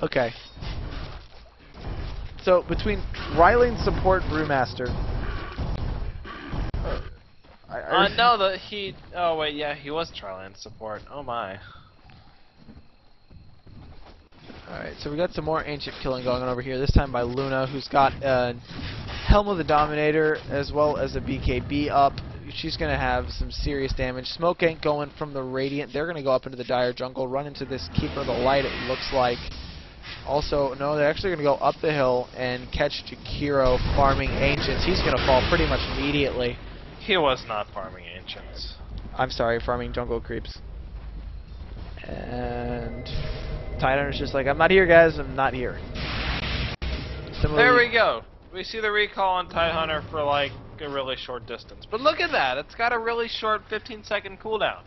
Okay. So, between Trilane support Brewmaster... no, oh wait, yeah, he was Trilane support. Oh my. Alright, so we got some more ancient killing going on over here, this time by Luna, who's got Helm of the Dominator, as well as a BKB up. She's going to have some serious damage. Smoke ain't going from the Radiant. They're going to go up into the Dire Jungle, run into this Keeper of the Light, it looks like. Also, no, they're actually going to go up the hill and catch Jakiro farming Ancients. He's going to fall pretty much immediately. He was not farming Ancients. I'm sorry, farming Jungle Creeps. And Tidehunter's just like, I'm not here, guys. I'm not here. Similarly, there we go. We see the recall on Tidehunter for like a really short distance. But look at that. It's got a really short 15-second cooldown.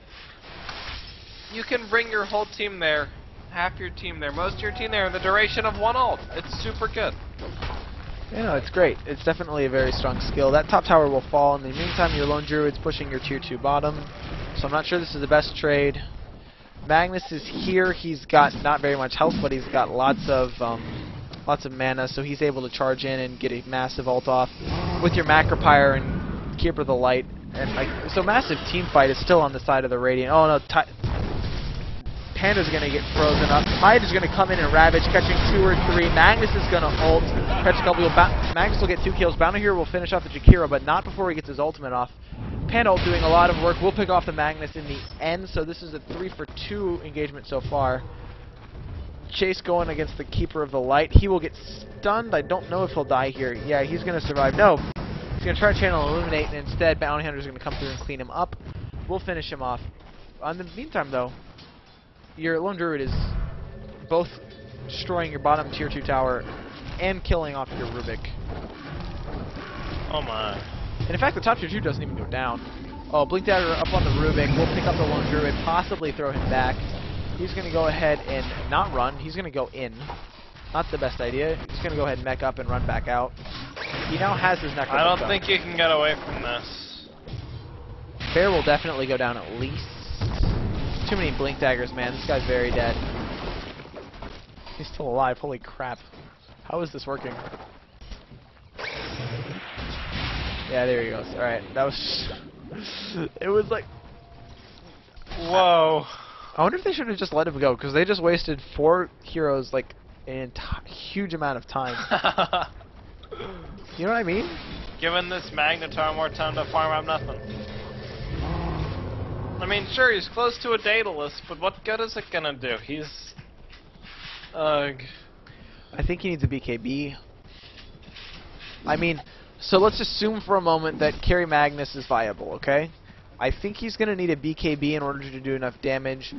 You can bring your whole team there, half your team there, most of your team there in the duration of one ult. It's super good. You know, it's great. It's definitely a very strong skill. That top tower will fall. In the meantime, your Lone Druid's pushing your tier 2 bottom. So I'm not sure this is the best trade. Magnus is here. He's got not very much health, but he's got lots of mana, so he's able to charge in and get a massive ult off with your Macropyre and Keeper of the Light. And like, so massive team fight is still on the side of the Radiant. Oh no, Panda's going to get frozen up. Tide is going to come in and ravage, catching 2 or 3. Magnus is going to ult, catch a couple. Magnus will get 2 kills. Bounty here will finish off the Jakiro, but not before he gets his ultimate off. Panda doing a lot of work. We'll pick off the Magnus in the end, so this is a 3-for-2 engagement so far. chase going against the Keeper of the Light. He will get stunned. I don't know if he'll die here. Yeah, he's going to survive. No. He's going to try to channel Illuminate, and instead Bounty Hunter's going to come through and clean him up. We'll finish him off. In the meantime, though, your Lone Druid is both destroying your bottom tier 2 tower and killing off your Rubik. Oh my. And in fact, the top tier 2 doesn't even go down. Oh, Blink Dagger up on the Rubik. We'll pick up the Lone Druid, possibly throw him back. He's going to go ahead and not run. He's going to go in. Not the best idea. He's going to go ahead and mech up and run back out. He now has his Necro. I don't think you can get away from this. Bear will definitely go down at least. Too many Blink Daggers, man. This guy's very dead. He's still alive. Holy crap. How is this working? Yeah, there he goes. Alright, that was... it was like... Whoa. I wonder if they should have just let him go, because they just wasted 4 heroes, like, an huge amount of time. You know what I mean? Giving this Magnetar more time to farm up nothing. I mean, sure, he's close to a Daedalus, but what good is it gonna do? He's... Ugh. I think he needs a BKB. I mean, so let's assume for a moment that carry Magnus is viable, okay? I think he's going to need a BKB in order to do enough damage.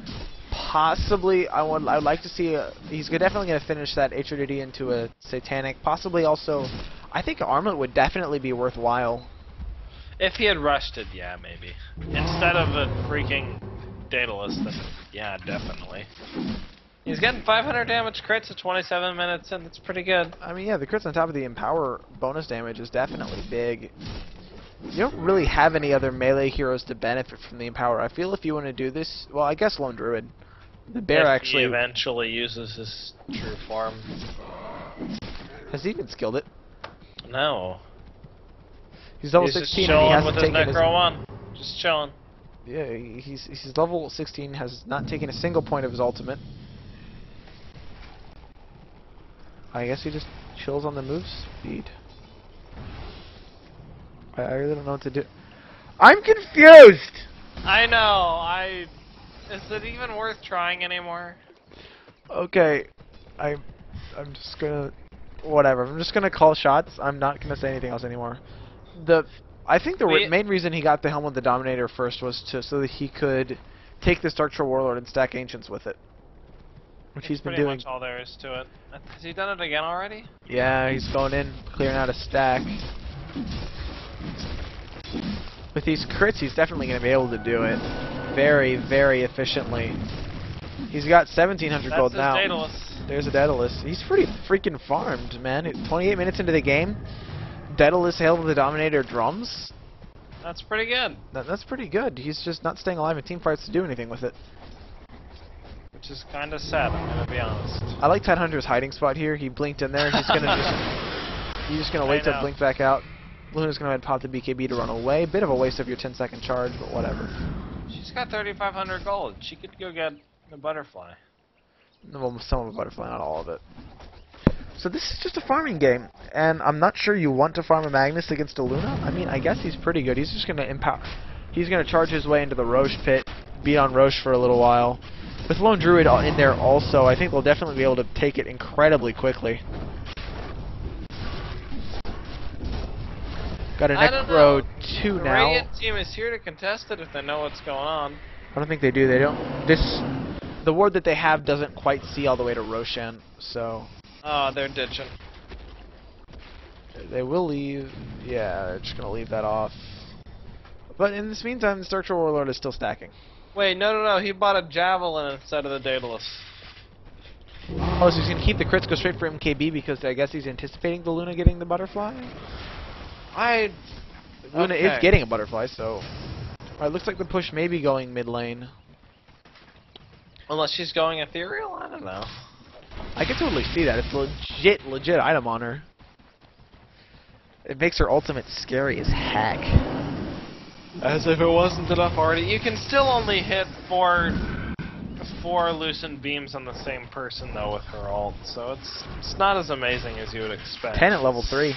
Possibly, I would like to see he's definitely going to finish that HODD into a Satanic. Possibly also, I think Armlet would definitely be worthwhile. If he had rushed it, yeah, maybe. Instead of a freaking Daedalus, then yeah, definitely. He's getting 500 damage crits at 27 minutes, and that's pretty good. I mean, yeah, the crits on top of the Empower bonus damage is definitely big. You don't really have any other melee heroes to benefit from the Empower. I feel if you want to do this, well, I guess Lone Druid. The Bear actually... he eventually uses his true form. Has he even skilled it? No. He's level He's 16 just and he chilling hasn't with his taken Necro 1. Just chilling. Yeah, he's level 16, has not taken a single point of his ultimate. I guess he just chills on the move speed. I really don't know what to do. I'm confused! I know, is it even worth trying anymore? Okay, I'm just gonna... Whatever, I'm just gonna call shots. I'm not gonna say anything else anymore. I think the main reason he got the Helm of the Dominator first was so that he could take this Dark Troll Warlord and stack Ancients with it. Which he's been doing. Pretty much all there is to it. Has he done it again already? Yeah, he's going in, clearing out a stack. With these crits, he's definitely going to be able to do it very, very efficiently. He's got 1,700 gold now. Daedalus. There's a Daedalus. He's pretty freaking farmed, man. 28 minutes into the game, Daedalus Hail of the Dominator drums. That's pretty good. That's pretty good. He's just not staying alive in teamfights to do anything with it. Which is kind of sad, I'm going to be honest. I like Tidehunter's hiding spot here. He blinked in there. He's just gonna wait to blink back out. Luna's gonna go ahead and pop the BKB to run away. Bit of a waste of your 10-second charge, but whatever. She's got 3,500 gold. She could go get the butterfly. Well, some of the butterfly, not all of it. So this is just a farming game, and I'm not sure you want to farm a Magnus against a Luna. I mean, I guess he's pretty good. He's just gonna He's gonna charge his way into the Roche pit, beat on Roche for a little while. With Lone Druid in there also, I think they'll definitely be able to take it incredibly quickly. Got a Necro 2 now. The Radiant team is here to contest it if they know what's going on. I don't think they do. They don't. The ward that they have doesn't quite see all the way to Roshan, so. Oh, they're ditching. They will leave. Yeah, they're just gonna leave that off. But in this meantime, the Dark Troll Warlord is still stacking. Wait, no. He bought a Javelin instead of the Daedalus. Oh, so he's gonna keep the crits, go straight for MKB because I guess he's anticipating the Luna getting the butterfly. Luna is getting a butterfly, so. Alright, looks like the push may be going mid lane. Unless she's going ethereal? I don't know. I can totally see that. It's legit item on her. It makes her ultimate scary as heck. As if it wasn't enough already. You can still only hit four loosened beams on the same person though with her ult, so it's not as amazing as you would expect. 10 at level 3.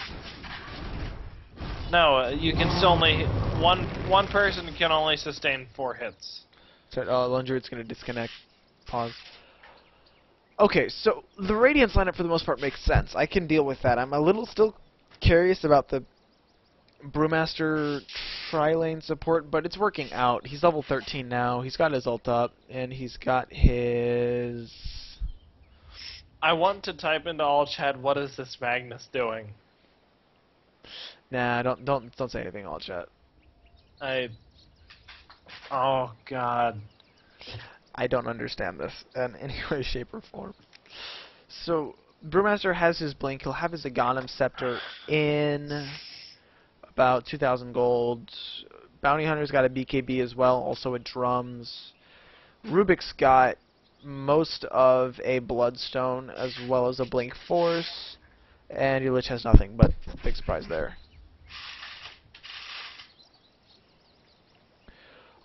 No, you can still only one person can only sustain 4 hits. So Lone Druid's gonna disconnect. Pause. Okay, so the Radiance lineup for the most part makes sense. I can deal with that. I'm a little still curious about the Brewmaster Trilane support, but it's working out. He's level 13 now. He's got his ult up, and he's got his... I want to type into all chat, what is this Magnus doing? Nah, don't say anything, all chat. Oh god. I don't understand this in any way, shape, or form. So, Brewmaster has his Blink. He'll have his Aghanim Scepter in about 2,000 gold. Bounty Hunter's got a BKB as well, also a Drums. Rubik's got most of a Bloodstone as well as a Blink Force. And your Lich has nothing, but big surprise there.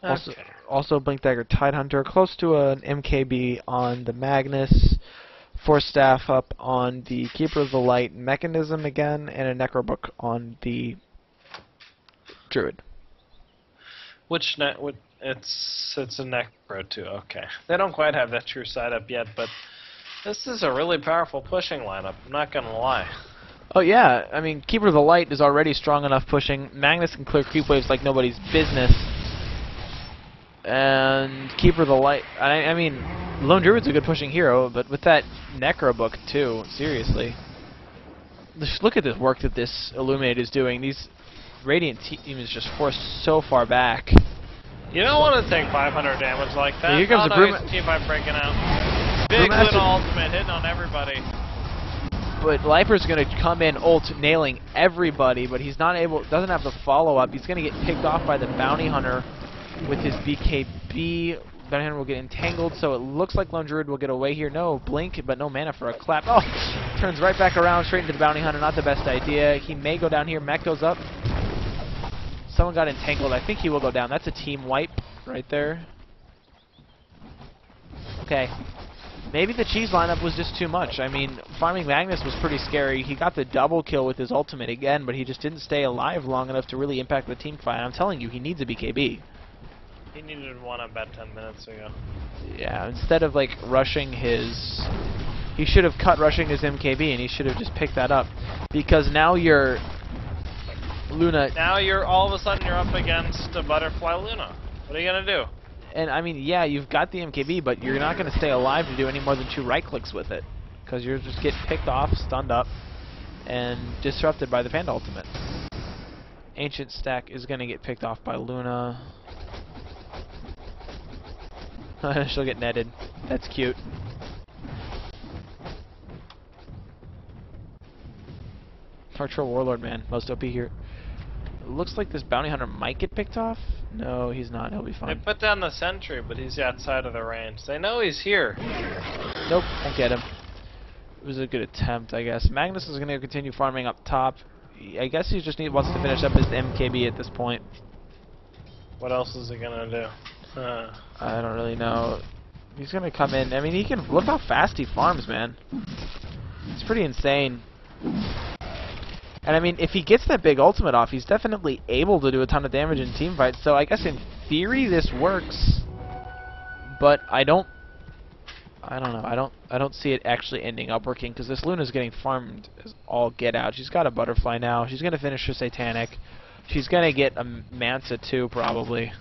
Okay. Also Blink Dagger Tidehunter, close to an MKB on the Magnus. Force Staff up on the Keeper of the Light Mechanism again, and a Necrobook on the Druid. It's a Necro too, okay. They don't quite have that true side up yet, but this is a really powerful pushing lineup, I'm not gonna lie. Oh yeah, I mean, Keeper of the Light is already strong enough pushing. Magnus can clear creep waves like nobody's business. And Keeper of the Light, I mean, Lone Druid's a good pushing hero, but with that Necro book too, seriously. Just look at the work that this Illuminate is doing. These Radiant team is just forced so far back. You don't want to take 500 damage like that. Here comes the keep on breaking out. Big little ultimate hitting on everybody. But Lifer's gonna come in ult nailing everybody, but he's not able, doesn't have the follow up. He's gonna get picked off by the Bounty Hunter with his BKB. Bounty Hunter will get entangled, so it looks like Lone Druid will get away here. No blink, but no mana for a clap. Oh, turns right back around, straight into the Bounty Hunter. Not the best idea. He may go down here. Mech goes up. Someone got entangled. I think he will go down. That's a team wipe right there. Okay. Maybe the cheese lineup was just too much. I mean, farming Magnus was pretty scary. He got the double kill with his ultimate again, but he just didn't stay alive long enough to really impact the team fight. I'm telling you, he needs a BKB. He needed one about 10 minutes ago. Yeah, instead of like rushing his... He should have cut rushing his MKB, and he should have just picked that up. Because now you're... Luna... Now you're, all of a sudden, you're up against a Butterfly Luna. What are you going to do? And I mean, yeah, you've got the MKB, but you're not going to stay alive to do any more than 2 right clicks with it. Because you're just get picked off, stunned up, and disrupted by the Panda ultimate. Ancient Stack is going to get picked off by Luna. She'll get netted. That's cute. Archer Warlord, man. Most OP here. Looks like this Bounty Hunter might get picked off. No, he's not. He'll be fine. They put down the sentry, but he's outside of the range. They know he's here. Nope, won't get him. It was a good attempt, I guess. Magnus is going to continue farming up top. I guess he just wants to finish up his MKB at this point. What else is he going to do? I don't really know. He's going to come in. I mean, he can... Look how fast he farms, man. It's pretty insane. And I mean, if he gets that big ultimate off, he's definitely able to do a ton of damage in team fights. So I guess in theory this works, but I don't know. I don't see it actually ending up working because this Luna's getting farmed as all get out. She's got a butterfly now. She's gonna finish her Satanic. She's gonna get a Mansa too, probably.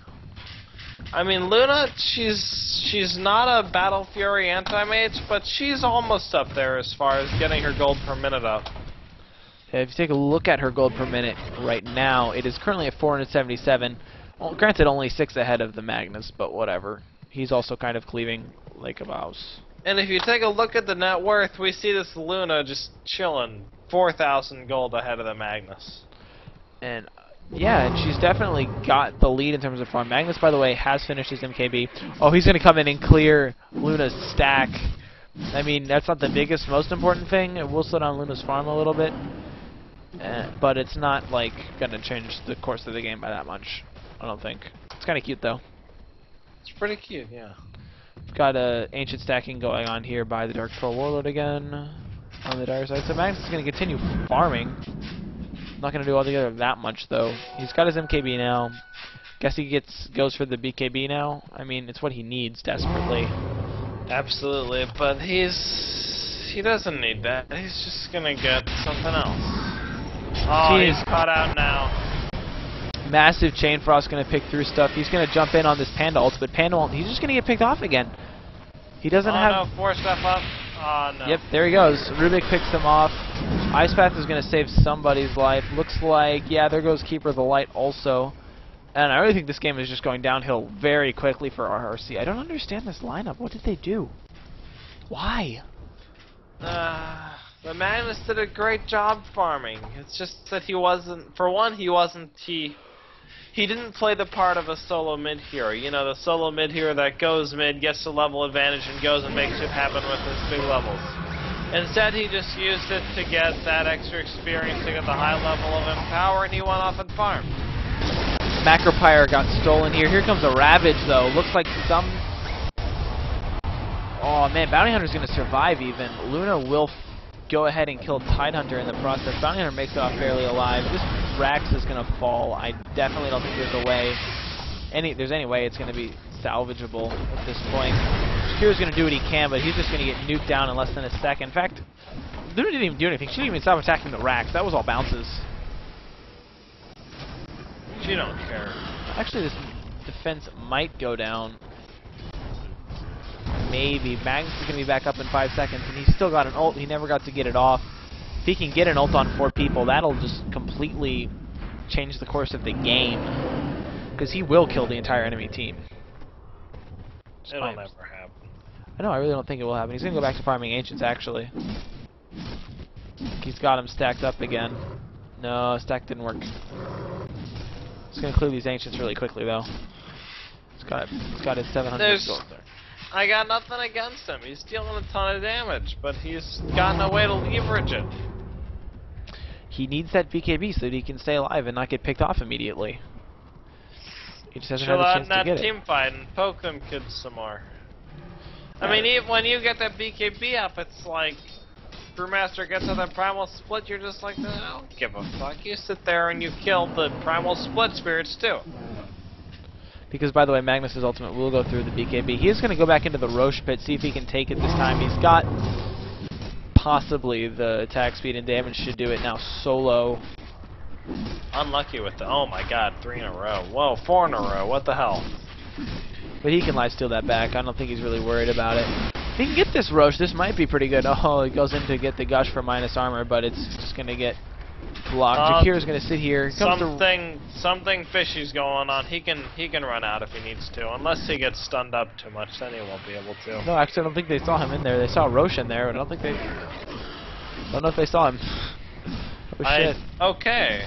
I mean, Luna, she's not a Battle Fury anti-mage, but she's almost up there as far as getting her gold per minute up. If you take a look at her gold per minute right now, it is currently at 477. Well, granted, only 6 ahead of the Magnus, but whatever. He's also kind of cleaving like a mouse. And if you take a look at the net worth, we see this Luna just chilling, 4,000 gold ahead of the Magnus. And yeah, and she's definitely got the lead in terms of farm. Magnus, by the way, has finished his MKB. Oh, he's going to come in and clear Luna's stack. I mean, that's not the biggest, most important thing. It will slow down Luna's farm a little bit. But it's not like gonna change the course of the game by that much, I don't think. It's kind of cute though. It's pretty cute, yeah. We've got ancient stacking going on here by the Dark Troll Warlord again on the dire side. So Magnus is gonna continue farming. Not gonna do altogether that much though. He's got his MKB now. Guess he goes for the BKB now. I mean, it's what he needs desperately. Absolutely, but he doesn't need that. He's just gonna get something else. Oh, Jeez. he's caught out now. Massive Chain Frost gonna pick through stuff. He's gonna jump in on this Panda ult, but Panda won't. He's just gonna get picked off again. He doesn't have. Oh no, 4 stuff up. Oh no. Yep, there he goes. Rubik picks him off. Ice Path is gonna save somebody's life. Looks like, yeah, there goes Keeper of the Light also. And I really think this game is just going downhill very quickly for RRC. I don't understand this lineup. What did they do? Why? The Magnus did a great job farming. It's just that he wasn't. For one, he didn't play the part of a solo mid hero. You know, the solo mid hero that goes mid, gets the level advantage, and goes and makes it happen with his big levels. Instead, he just used it to get that extra experience, to get the high level of empower, and he went off and farmed. Macropyre got stolen here. Here comes a Ravage, though. Looks like some... Oh, man, Bounty Hunter's going to survive, even. Luna will go ahead and kill Tidehunter in the process. Bounty Hunter makes it off barely alive. This Rax is going to fall. I definitely don't think there's a way... There's any way it's going to be salvageable at this point. Shakira's going to do what he can, but he's just going to get nuked down in less than a second. In fact, Luna didn't even do anything. She didn't even stop attacking the Rax. That was all bounces. She don't care. Actually, this defense might go down. Maybe. Magnus is going to be back up in 5 seconds, and he's still got an ult. He never got to get it off. If he can get an ult on 4 people, that'll just completely change the course of the game. Because he will kill the entire enemy team. It'll never happen. I know, I really don't think it will happen. He's going to go back to farming Ancients, actually. He's got him stacked up again. No, stack didn't work. He's going to clear these Ancients really quickly, though. He's got his 700 gold there. I got nothing against him. He's dealing a ton of damage, but he's got no way to leverage it. He needs that BKB so that he can stay alive and not get picked off immediately. He just hasn't had a chance to get it. Chill out in that team fight and poke them kids some more. I mean, even when you get that BKB up, it's like Brewmaster gets on that Primal Split, you're just like, I don't give a fuck. You sit there and you kill the Primal Split spirits too. Because, by the way, Magnus' ultimate will go through the BKB. He is going to go back into the Roche pit, see if he can take it this time. He's got possibly the attack speed and damage to do it now solo. Unlucky with the... Oh my god, 3 in a row. Whoa, 4 in a row. What the hell? But he can lifesteal that back. I don't think he's really worried about it. If he can get this Roche, this might be pretty good. Oh, he goes in to get the Gush for minus armor, but it's just going to get blocked. Jakira's going to sit here. Something fishy's going on. He can run out if he needs to. Unless he gets stunned up too much, then he won't be able to. No, actually, I don't think they saw him in there. They saw Roche in there, but I don't think they... Don't know if they saw him. Oh, shit. Okay.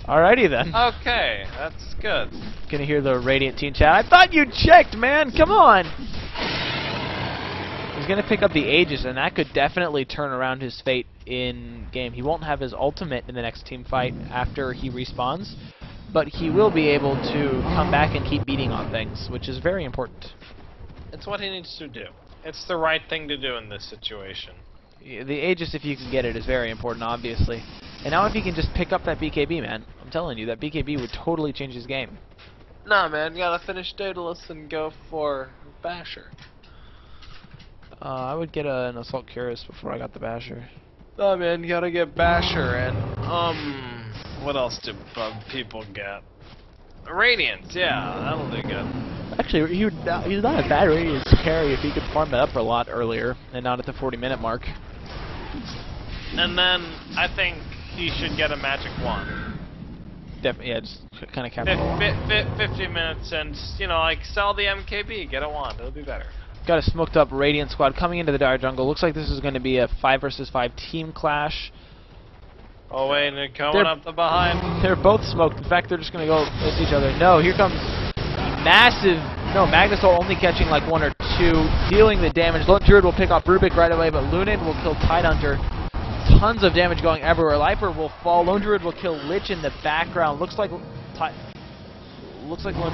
Alrighty then. Okay, that's good. Gonna hear the Radiant team chat. I thought you checked, man! Come on! He's gonna pick up the Aegis, and that could definitely turn around his fate in game. He won't have his ultimate in the next team fight after he respawns, but he will be able to come back and keep beating on things, which is very important. It's what he needs to do. It's the right thing to do in this situation. The Aegis, if you can get it, is very important, obviously. And now if he can just pick up that BKB, man, I'm telling you, that BKB would totally change his game. Nah, man, you gotta finish Daedalus and go for Basher. I would get an Assault Cuirass before I got the Basher. Nah, man, you gotta get Basher and, what else do people get? Radiance, yeah, that'll do good. Actually, he's not a bad Radiance to carry if he could farm that up a lot earlier and not at the 40-minute mark. And then, I think he should get a magic wand. Definitely, yeah, just kind of capitalize. 50 minutes and, you know, like, sell the MKB, get a wand, it'll be better. Got a smoked up Radiant squad coming into the Dire Jungle. Looks like this is going to be a 5 versus 5 team clash. Oh wait, and they're coming up the behind. They're both smoked. In fact, they're just going to go with each other. No, here comes massive... No, Magnus will only catching like 1 or 2, dealing the damage. Lone Druid will pick off Rubik right away, but Lunin will kill Tidehunter. Tons of damage going everywhere. Lifer will fall. Lone Druid will kill Lich in the background. Looks like Lone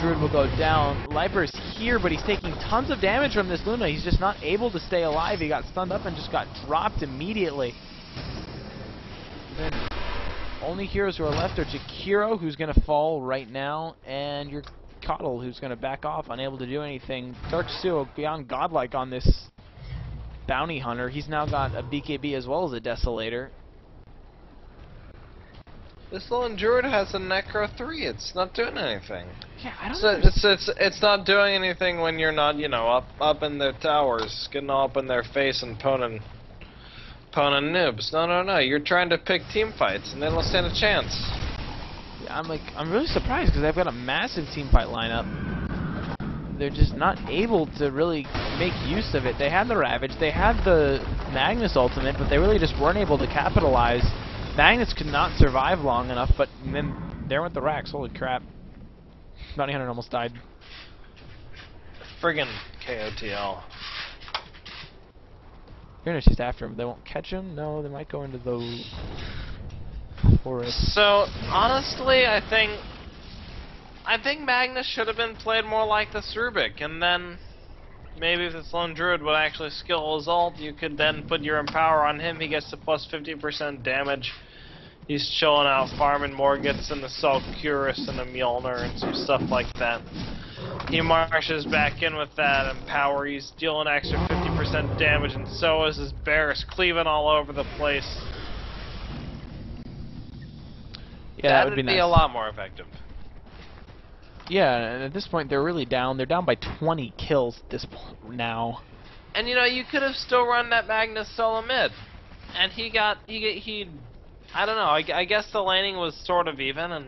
Druid will go down. Lifer is here, but he's taking tons of damage from this Luna. He's just not able to stay alive. He got stunned up and just got dropped immediately. Then only heroes who are left are Jakiro, who's going to fall right now, and your Coddle, who's going to back off, unable to do anything. Dark Steel beyond godlike on this bounty hunter. He's now got a BKB as well as a Desolator. This lone druid has a Necro 3. It's not doing anything. Yeah, I don't So know. it's not doing anything when you're not, you know, up in their towers, getting all up in their face and poning noobs. No. You're trying to pick team fights, and they don't stand a chance. Yeah, I'm really surprised because they've got a massive team fight lineup. They're just not able to really make use of it. They had the Ravage, they had the Magnus ultimate, but they really just weren't able to capitalize. Magnus could not survive long enough, but then there went the racks. Holy crap. Bounty Hunter almost died. Friggin' KOTL. You're gonna chase after him. They won't catch him? No, they might go into the forest. So, honestly, I think Magnus should have been played more like this Rubik, and then maybe if this lone druid would actually skill his ult, you could then put your Empower on him. He gets to plus 50% damage. He's chilling out, farming more, gets in the Sulcurus and a Mjolnir and some stuff like that. He marches back in with that Empower. He's dealing extra 50% damage, and so is his Barris, cleaving all over the place. Yeah, that would be nice. a lot more effective. Yeah, and at this point they're really down. They're down by 20 kills at this point now. And you know, you could have still run that Magnus solo mid, and he I don't know. I guess the laning was sort of even and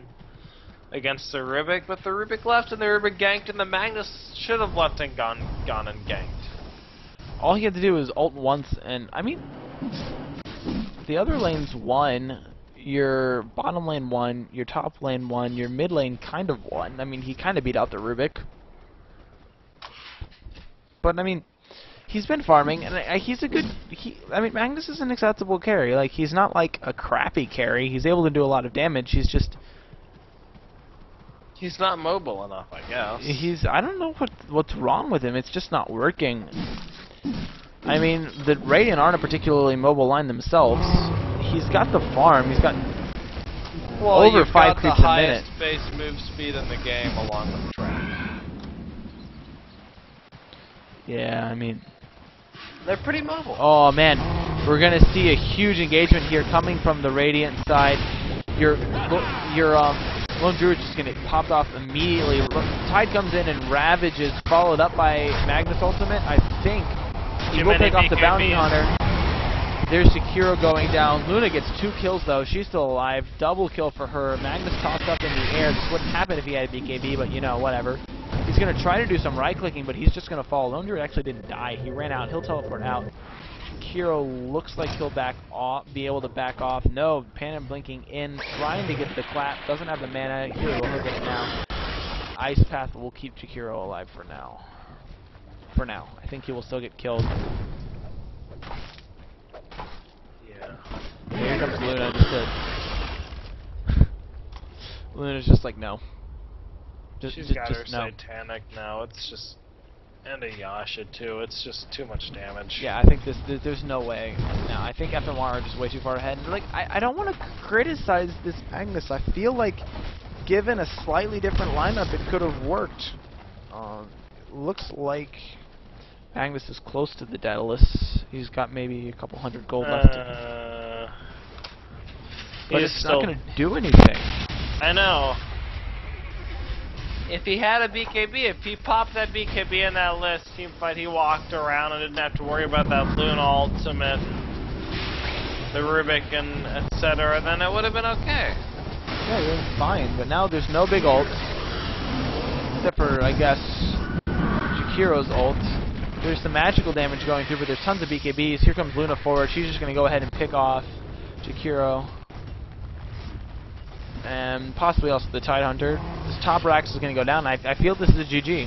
against the Rubik, but the Rubik left and the Rubik ganked, and the Magnus should have left and gone and ganked. All he had to do was ult once, and I mean, the other lanes won. Your bottom lane won, your top lane won, your mid lane kind of won. I mean, he kind of beat out the Rubik. But I mean, he's been farming, and he's a good. I mean, Magnus is an acceptable carry. Like, he's not like a crappy carry. He's able to do a lot of damage. He's not mobile enough, I guess. I don't know what's wrong with him. It's just not working. I mean, the Radiant aren't a particularly mobile line themselves. He's got the farm. He's got over 5 creeps a minute. You've got the highest base move speed in the game, along with track. Yeah, I mean, they're pretty mobile. Oh man, we're gonna see a huge engagement here coming from the Radiant side. Your lone druid's just gonna get popped off immediately. Tide comes in and ravages, followed up by Magnus ultimate. I think he will pick off the bounty hunter. There's Sekiro going down. Luna gets 2 kills though. She's still alive. Double kill for her. Magnus tossed up in the air. This wouldn't happen if he had a BKB, but you know, whatever. He's going to try to do some right-clicking, but he's just going to fall. Lone Druid actually didn't die. He ran out. He'll teleport out. Sekiro looks like he'll be able to back off. No, Panda blinking in, trying to get the clap. Doesn't have the mana. Here we go. He'll get it now. Ice Path will keep Sekiro alive for now. I think he will still get killed. Here comes Luna. Luna's just like, no. She's got her no. Satanic now. It's just, and a Yasha too. It's just too much damage. Yeah, I think there's no way. No, I think FMR are just way too far ahead. And like, I don't want to criticize this Magnus. I feel like, given a slightly different lineup, it could have worked. Looks like Magnus is close to the Daedalus. He's got maybe a couple hundred gold left. But it's not going to do anything. I know. If he had a BKB, if he popped that BKB in that list, team fight, he walked around and didn't have to worry about that Luna ultimate, the Rubik, and etc., then it would have been okay. Yeah, you're fine. But now there's no big ult. Except for, I guess, Jakiro's ult. There's some magical damage going through, but there's tons of BKBs. Here comes Luna forward. She's just going to go ahead and pick off Jakiro. And possibly also the Tide Hunter. This top Rax is going to go down. I feel this is a GG.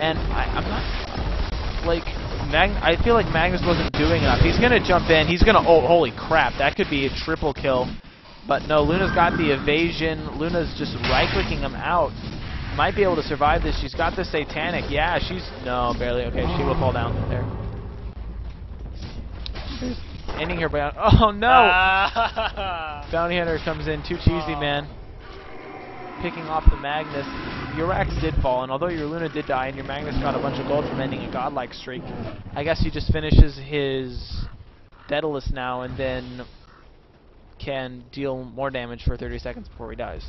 And I'm not, like, I feel like Magnus wasn't doing enough. He's going to jump in. He's going to, oh, holy crap. That could be a triple kill. But no, Luna's got the evasion. Luna's just right-clicking him out. Might be able to survive this. She's got the Satanic. Yeah, she's, no, barely. Okay, she will fall down there. Ending her bounty. Oh no! Bounty Hunter comes in too cheesy, man. Picking off the Magnus. your racks did fall, and although your Luna did die, and your Magnus got a bunch of gold from ending a godlike streak, I guess he just finishes his Daedalus now, and then can deal more damage for 30 seconds before he dies.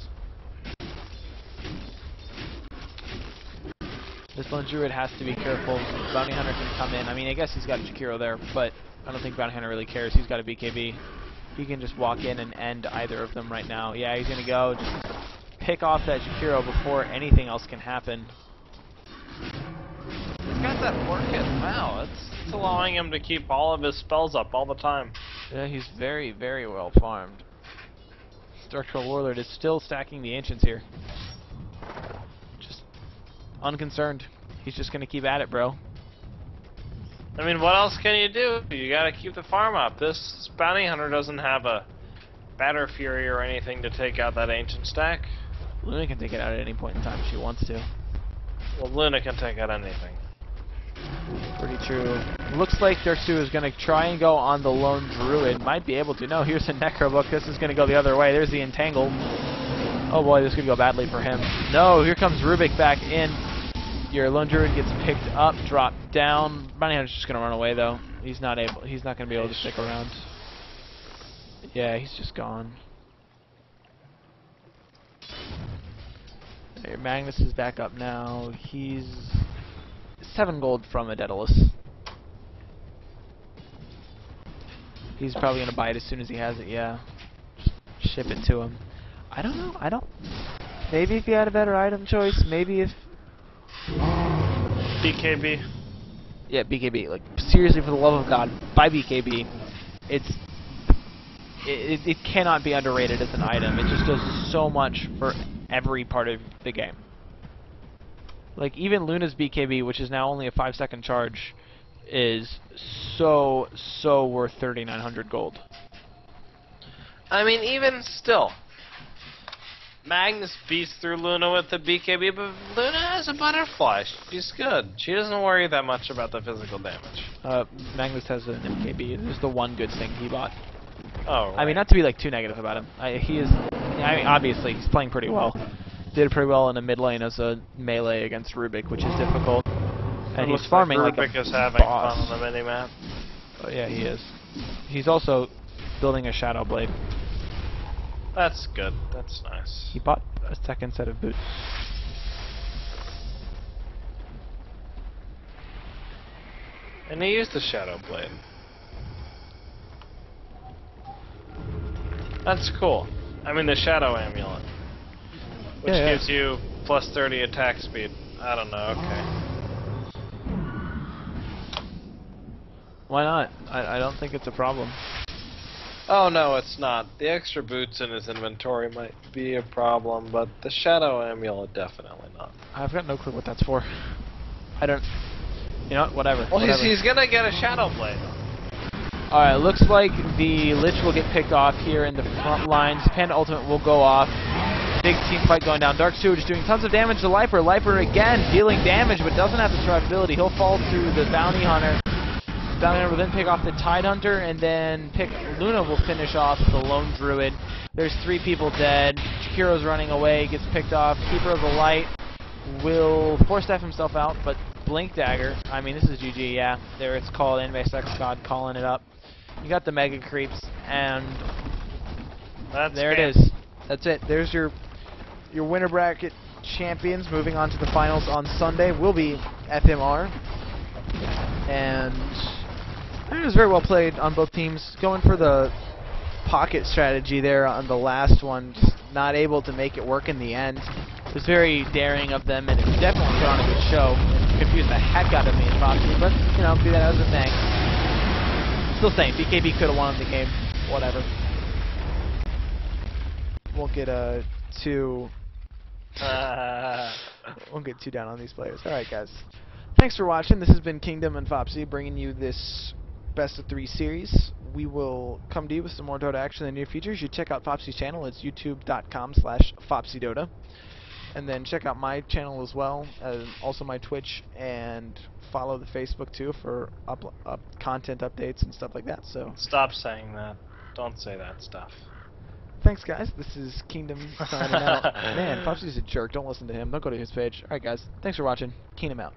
This lone druid has to be careful. Bounty Hunter can come in. I mean, I guess he's got a Jakiro there, but I don't think Bounty Hunter really cares. He's got a BKB. He can just walk in and end either of them right now. Yeah, he's going to go just pick off that Jakiro before anything else can happen. He's got that Orchid. Wow, it's allowing him to keep all of his spells up all the time. Yeah, he's very, very well farmed. Structural Warlord is still stacking the Ancients here. Just unconcerned. He's just going to keep at it, bro. I mean, what else can you do? You gotta keep the farm up. This Bounty Hunter doesn't have a Batter Fury or anything to take out that Ancient stack. Luna can take it out at any point in time if she wants to. Well, Luna can take out anything. Pretty true. Looks like Darksu is going to try and go on the lone druid. Might be able to. No, here's a Necrobook. This is going to go the other way. There's the Entangle. Oh boy, this could go badly for him. No, here comes Rubik back in. Your lone druid gets picked up, dropped down. Bounty Hunter's just going to run away though. He's not going to be able to stick around. Yeah, he's just gone. There, Magnus is back up now. He's 7 gold from a Daedalus. He's probably going to buy it as soon as he has it, yeah. Just ship it to him. I don't know. Maybe if you had a better item choice, maybe if... BKB. Yeah, BKB. Like, seriously, for the love of God, buy BKB. It cannot be underrated as an item. It just does so much for every part of the game. Like, even Luna's BKB, which is now only a 5-second charge, is so worth 3,900 gold. I mean, even still, Magnus beats through Luna with the BKB, but Luna has a butterfly. She's good. She doesn't worry that much about the physical damage. Magnus has an MKB. This is the one good thing he bought. Oh, right. I mean, not to be like too negative about him. He is. I mean, obviously, he's playing pretty well. Did pretty well in the mid lane as a melee against Rubik, which is difficult. And he's farming like a Rubik is having boss. fun on the minimap. Oh yeah, he is. He's also building a Shadow Blade. That's good. That's nice. He bought a second set of boots. And he used the Shadow Blade. That's cool. I mean, the Shadow Amulet. Which gives you plus 30 attack speed. I don't know, okay. Why not? I don't think it's a problem. Oh no, it's not. The extra boots in his inventory might be a problem, but the Shadow Amulet definitely not. I've got no clue what that's for. I don't... You know what? Whatever. Well, whatever. he's gonna get a Shadow Blade. Alright, looks like the Lich will get picked off here in the front lines. Panda Ultimate will go off. Big team fight going down. Darksu just doing tons of damage to Liper. Liper again dealing damage, but doesn't have the survivability. He'll fall to the Bounty Hunter. Bounty Hunter will then pick off the Tidehunter, and then Luna will finish off the Lone Druid. There's 3 people dead. Jakiro's running away, gets picked off. Keeper of the Light will force staff himself out, but Blink Dagger, I mean, this is GG, yeah. There it's called, Anime Sex God calling it up. You got the Mega Creeps, and there it is. That's it. There's your winner bracket champions. Moving on to the finals on Sunday will be FMR. And it was very well played on both teams. Going for the pocket strategy there on the last one, just not able to make it work in the end. It was very daring of them, and it definitely put on a good show. It confused the heck out of me and Foxy, but, you know, be that as it may. Still saying, BKB could have won the game. Whatever. Won't get won't get too down on these players. Alright, guys. Thanks for watching. This has been Kingdom and Fopsy bringing you this best of 3 series. We will come to you with some more Dota action in the near future. You should check out Fopsy's channel. It's youtube.com/FopsyDota. And then check out my channel as well, also my Twitch, and follow the Facebook too for content updates and stuff like that. So stop saying that. Don't say that stuff. thanks, guys. This is Kingdom signing out. Man, Foxy's a jerk. Don't listen to him. Don't go to his page. All right, guys. Thanks for watching. Kingdom out.